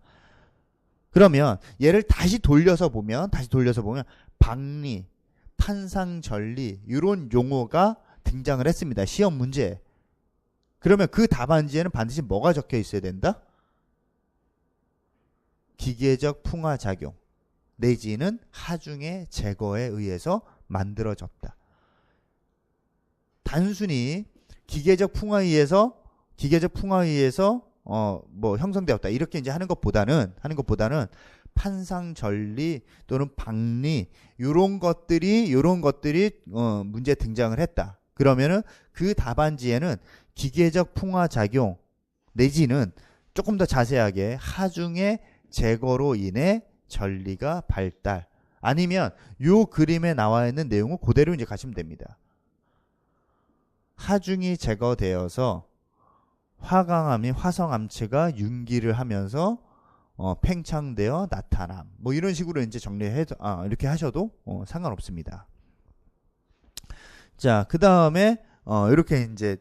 그러면 얘를 다시 돌려서 보면 박리, 판상전리 이런 용어가 등장을 했습니다. 시험 문제에. 그러면 그 답안지에는 반드시 뭐가 적혀 있어야 된다? 기계적 풍화작용 내지는 하중의 제거에 의해서 만들어졌다. 단순히 기계적 풍화에 의해서 뭐 형성되었다 이렇게 이제 하는 것보다는 판상전리 또는 박리 요런 것들이 문제에 등장을 했다. 그러면은 그 답안지에는 기계적 풍화 작용 내지는 조금 더 자세하게 하중의 제거로 인해 전리가 발달 아니면 요 그림에 나와 있는 내용을 그대로 이제 가시면 됩니다. 하중이 제거되어서 화강암이 화성암체가 윤기를 하면서 팽창되어 나타남. 뭐 이런 식으로 이제 정리해서 이렇게 하셔도 상관없습니다. 자, 그 다음에 이렇게 이제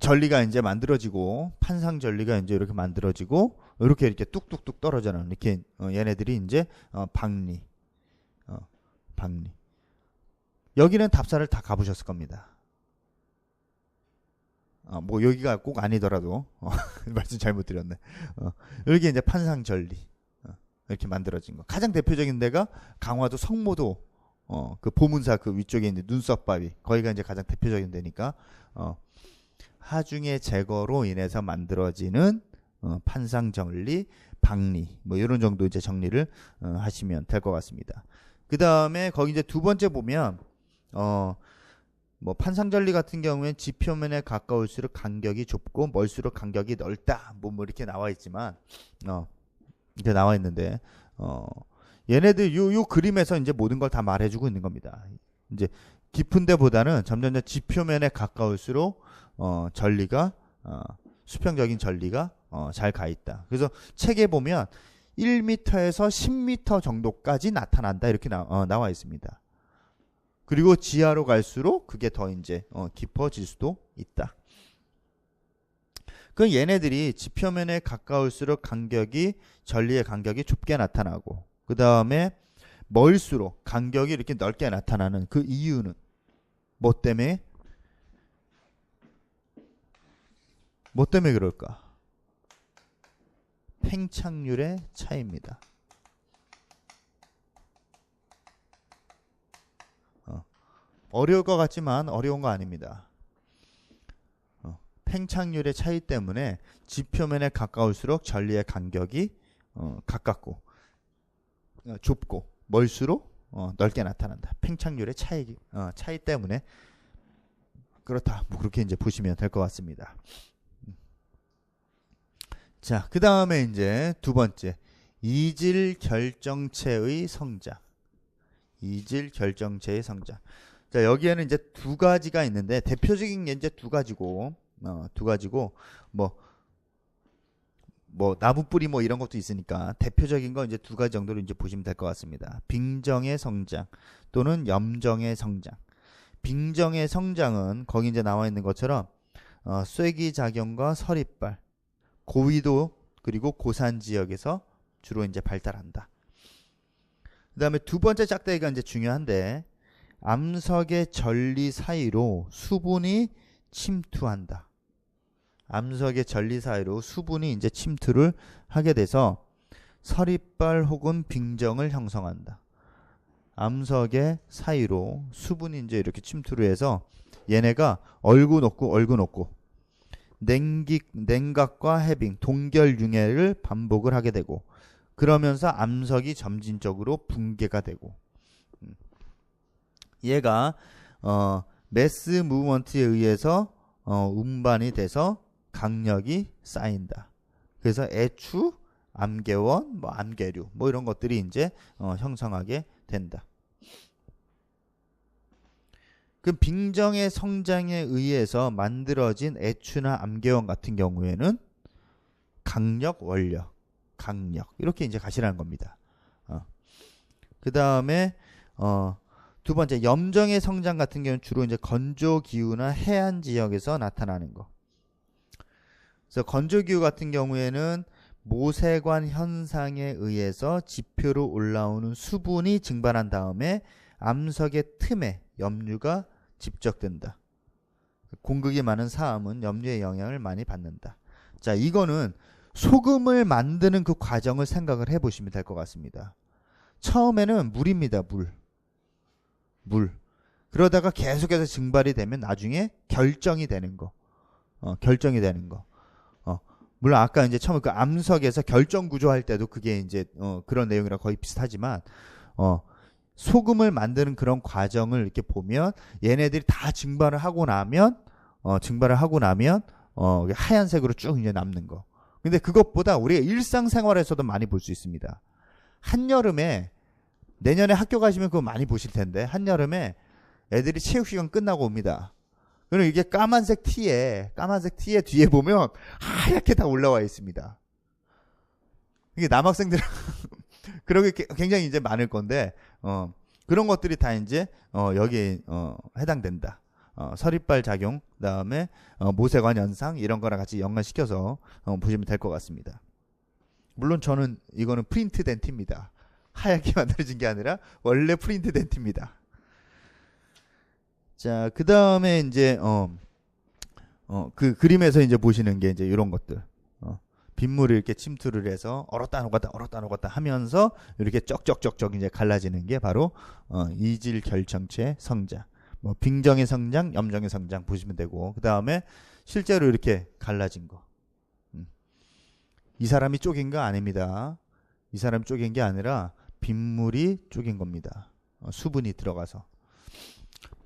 전리가 이제 만들어지고 판상 전리가 이제 이렇게 만들어지고 이렇게 뚝뚝뚝 떨어져나는 이렇게 얘네들이 이제 박리. 여기는 답사를 다 가보셨을 겁니다. 뭐 여기가 꼭 아니더라도 말씀 잘못 드렸네. 여기 이제 판상전리 이렇게 만들어진 거. 가장 대표적인 데가 강화도 성모도 그 보문사 그 위쪽에 있는 눈썹바위 거기가 이제 가장 대표적인 데니까 하중의 제거로 인해서 만들어지는 판상전리, 박리 뭐 이런 정도 이제 정리를 하시면 될 것 같습니다. 그 다음에 거기 이제 두 번째 보면 뭐 판상전리 같은 경우엔 지표면에 가까울수록 간격이 좁고 멀수록 간격이 넓다. 뭐 이렇게 나와 있지만 이렇게 나와 있는데 얘네들 요 그림에서 이제 모든 걸 다 말해주고 있는 겁니다. 이제 깊은 데보다는 점점 지표면에 가까울수록 전리가 수평적인 전리가 잘 가 있다. 그래서 책에 보면 1m에서 10m 정도까지 나타난다 이렇게 나와 있습니다. 그리고 지하로 갈수록 그게 더 이제 깊어질 수도 있다. 그 얘네들이 지표면에 가까울수록 전리의 간격이 좁게 나타나고 그 다음에 멀수록 간격이 이렇게 넓게 나타나는 그 이유는 뭐 때문에 그럴까? 팽창률의 차이입니다. 어려울 것 같지만 어려운 거 아닙니다. 팽창률의 차이 때문에 지표면에 가까울수록 전리의 간격이 가깝고 좁고 멀수록 넓게 나타난다. 팽창률의 차이 때문에 그렇다. 뭐 그렇게 이제 보시면 될 것 같습니다. 자, 그 다음에 이제 두 번째 이질 결정체의 성장. 자, 여기에는 이제 두 가지가 있는데 대표적인 게 이제 두 가지고 뭐 나무 뿌리 뭐 이런 것도 있으니까 대표적인 거 이제 두 가지 정도로 이제 보시면 될 것 같습니다. 빙정의 성장 또는 염정의 성장. 빙정의 성장은 거기 이제 나와 있는 것처럼 쐐기작용과 서리빨, 고위도 그리고 고산 지역에서 주로 이제 발달한다. 그 다음에 두 번째 짝대기가 이제 중요한데, 암석의 전리 사이로 수분이 침투한다. 암석의 전리 사이로 수분이 이제 침투를 하게 돼서 서리빨 혹은 빙정을 형성한다. 암석의 사이로 수분이 이제 이렇게 침투를 해서 얘네가 얼고 녹고 냉각과 해빙, 동결 융해를 반복을 하게 되고, 그러면서 암석이 점진적으로 붕괴가 되고, 얘가 매스 무브먼트에 의해서 운반이 돼서 강력이 쌓인다. 그래서 애추, 암개원, 암개류 이런 것들이 이제 형성하게 된다. 그 빙정의 성장에 의해서 만들어진 애추나 암개원 같은 경우에는 강력, 원력, 강력 이렇게 이제 가시라는 겁니다. 그 다음에 두 번째, 염정의 성장 같은 경우는 주로 이제 건조 기후나 해안 지역에서 나타나는 거. 그래서 건조 기후 같은 경우에는 모세관 현상에 의해서 지표로 올라오는 수분이 증발한 다음에 암석의 틈에 염류가 집적된다. 공극이 많은 사암은 염류의 영향을 많이 받는다. 자, 이거는 소금을 만드는 그 과정을 생각을 해보시면 될 것 같습니다. 처음에는 물입니다. 물. 그러다가 계속해서 증발이 되면 나중에 결정이 되는 거. 물론 아까 이제 처음에 그 암석에서 결정 구조할 때도 그게 이제 그런 내용이랑 거의 비슷하지만 소금을 만드는 그런 과정을 이렇게 보면 얘네들이 다 증발을 하고 나면 하얀색으로 쭉 이제 남는 거. 근데 그것보다 우리가 일상생활에서도 많이 볼 수 있습니다. 한여름에, 내년에 학교 가시면 그거 많이 보실 텐데, 한여름에 애들이 체육시간 끝나고 옵니다. 그럼 이게 까만색 티에 뒤에 보면 하얗게 다 올라와 있습니다. 이게 남학생들 그런 게 굉장히 이제 많을 건데, 그런 것들이 다 이제 여기에 해당된다. 서리빨 작용, 그다음에 모세관 현상 이런 거랑 같이 연관시켜서 보시면 될 것 같습니다. 물론 저는 이거는 프린트된 티입니다. 하얗게 만들어진 게 아니라 원래 프린트된 티입니다. 자, 그 다음에 이제 그 그림에서 이제 보시는 게 이제 이런 것들. 빗물이 이렇게 침투를 해서 얼었다 녹았다 하면서 이렇게 쩍쩍쩍쩍 이제 갈라지는 게 바로 이질 결정체 성장. 빙정의 성장, 염정의 성장 보시면 되고, 그 다음에 실제로 이렇게 갈라진 거. 이 사람이 쪼갠 거 아닙니다. 이 사람이 쪼갠 게 아니라 빗물이 쪼갠 겁니다. 수분이 들어가서.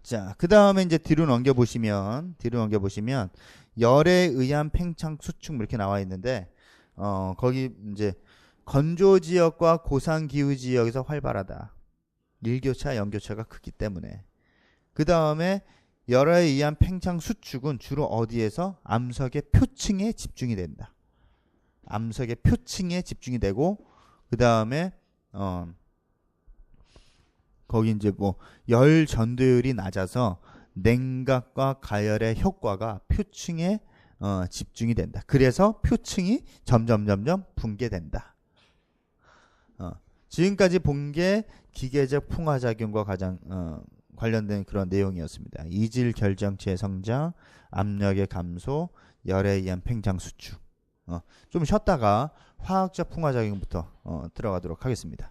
자, 그 다음에 이제 뒤로 넘겨보시면 열에 의한 팽창 수축 이렇게 나와 있는데, 거기 이제 건조 지역과 고산 기후 지역에서 활발하다. 일교차, 연교차가 크기 때문에. 그 다음에 열에 의한 팽창 수축은 주로 어디에서? 암석의 표층에 집중이 된다. 암석의 표층에 집중이 되고, 그 다음에 거기 이제 열 전도율이 낮아서 냉각과 가열의 효과가 표층에 집중이 된다. 그래서 표층이 점점 붕괴된다. 지금까지 본 게 기계적 풍화작용과 가장 관련된 그런 내용이었습니다. 이질 결정체 성장, 압력의 감소, 열에 의한 팽창 수축. 좀 쉬었다가 화학적 풍화작용부터 들어가도록 하겠습니다.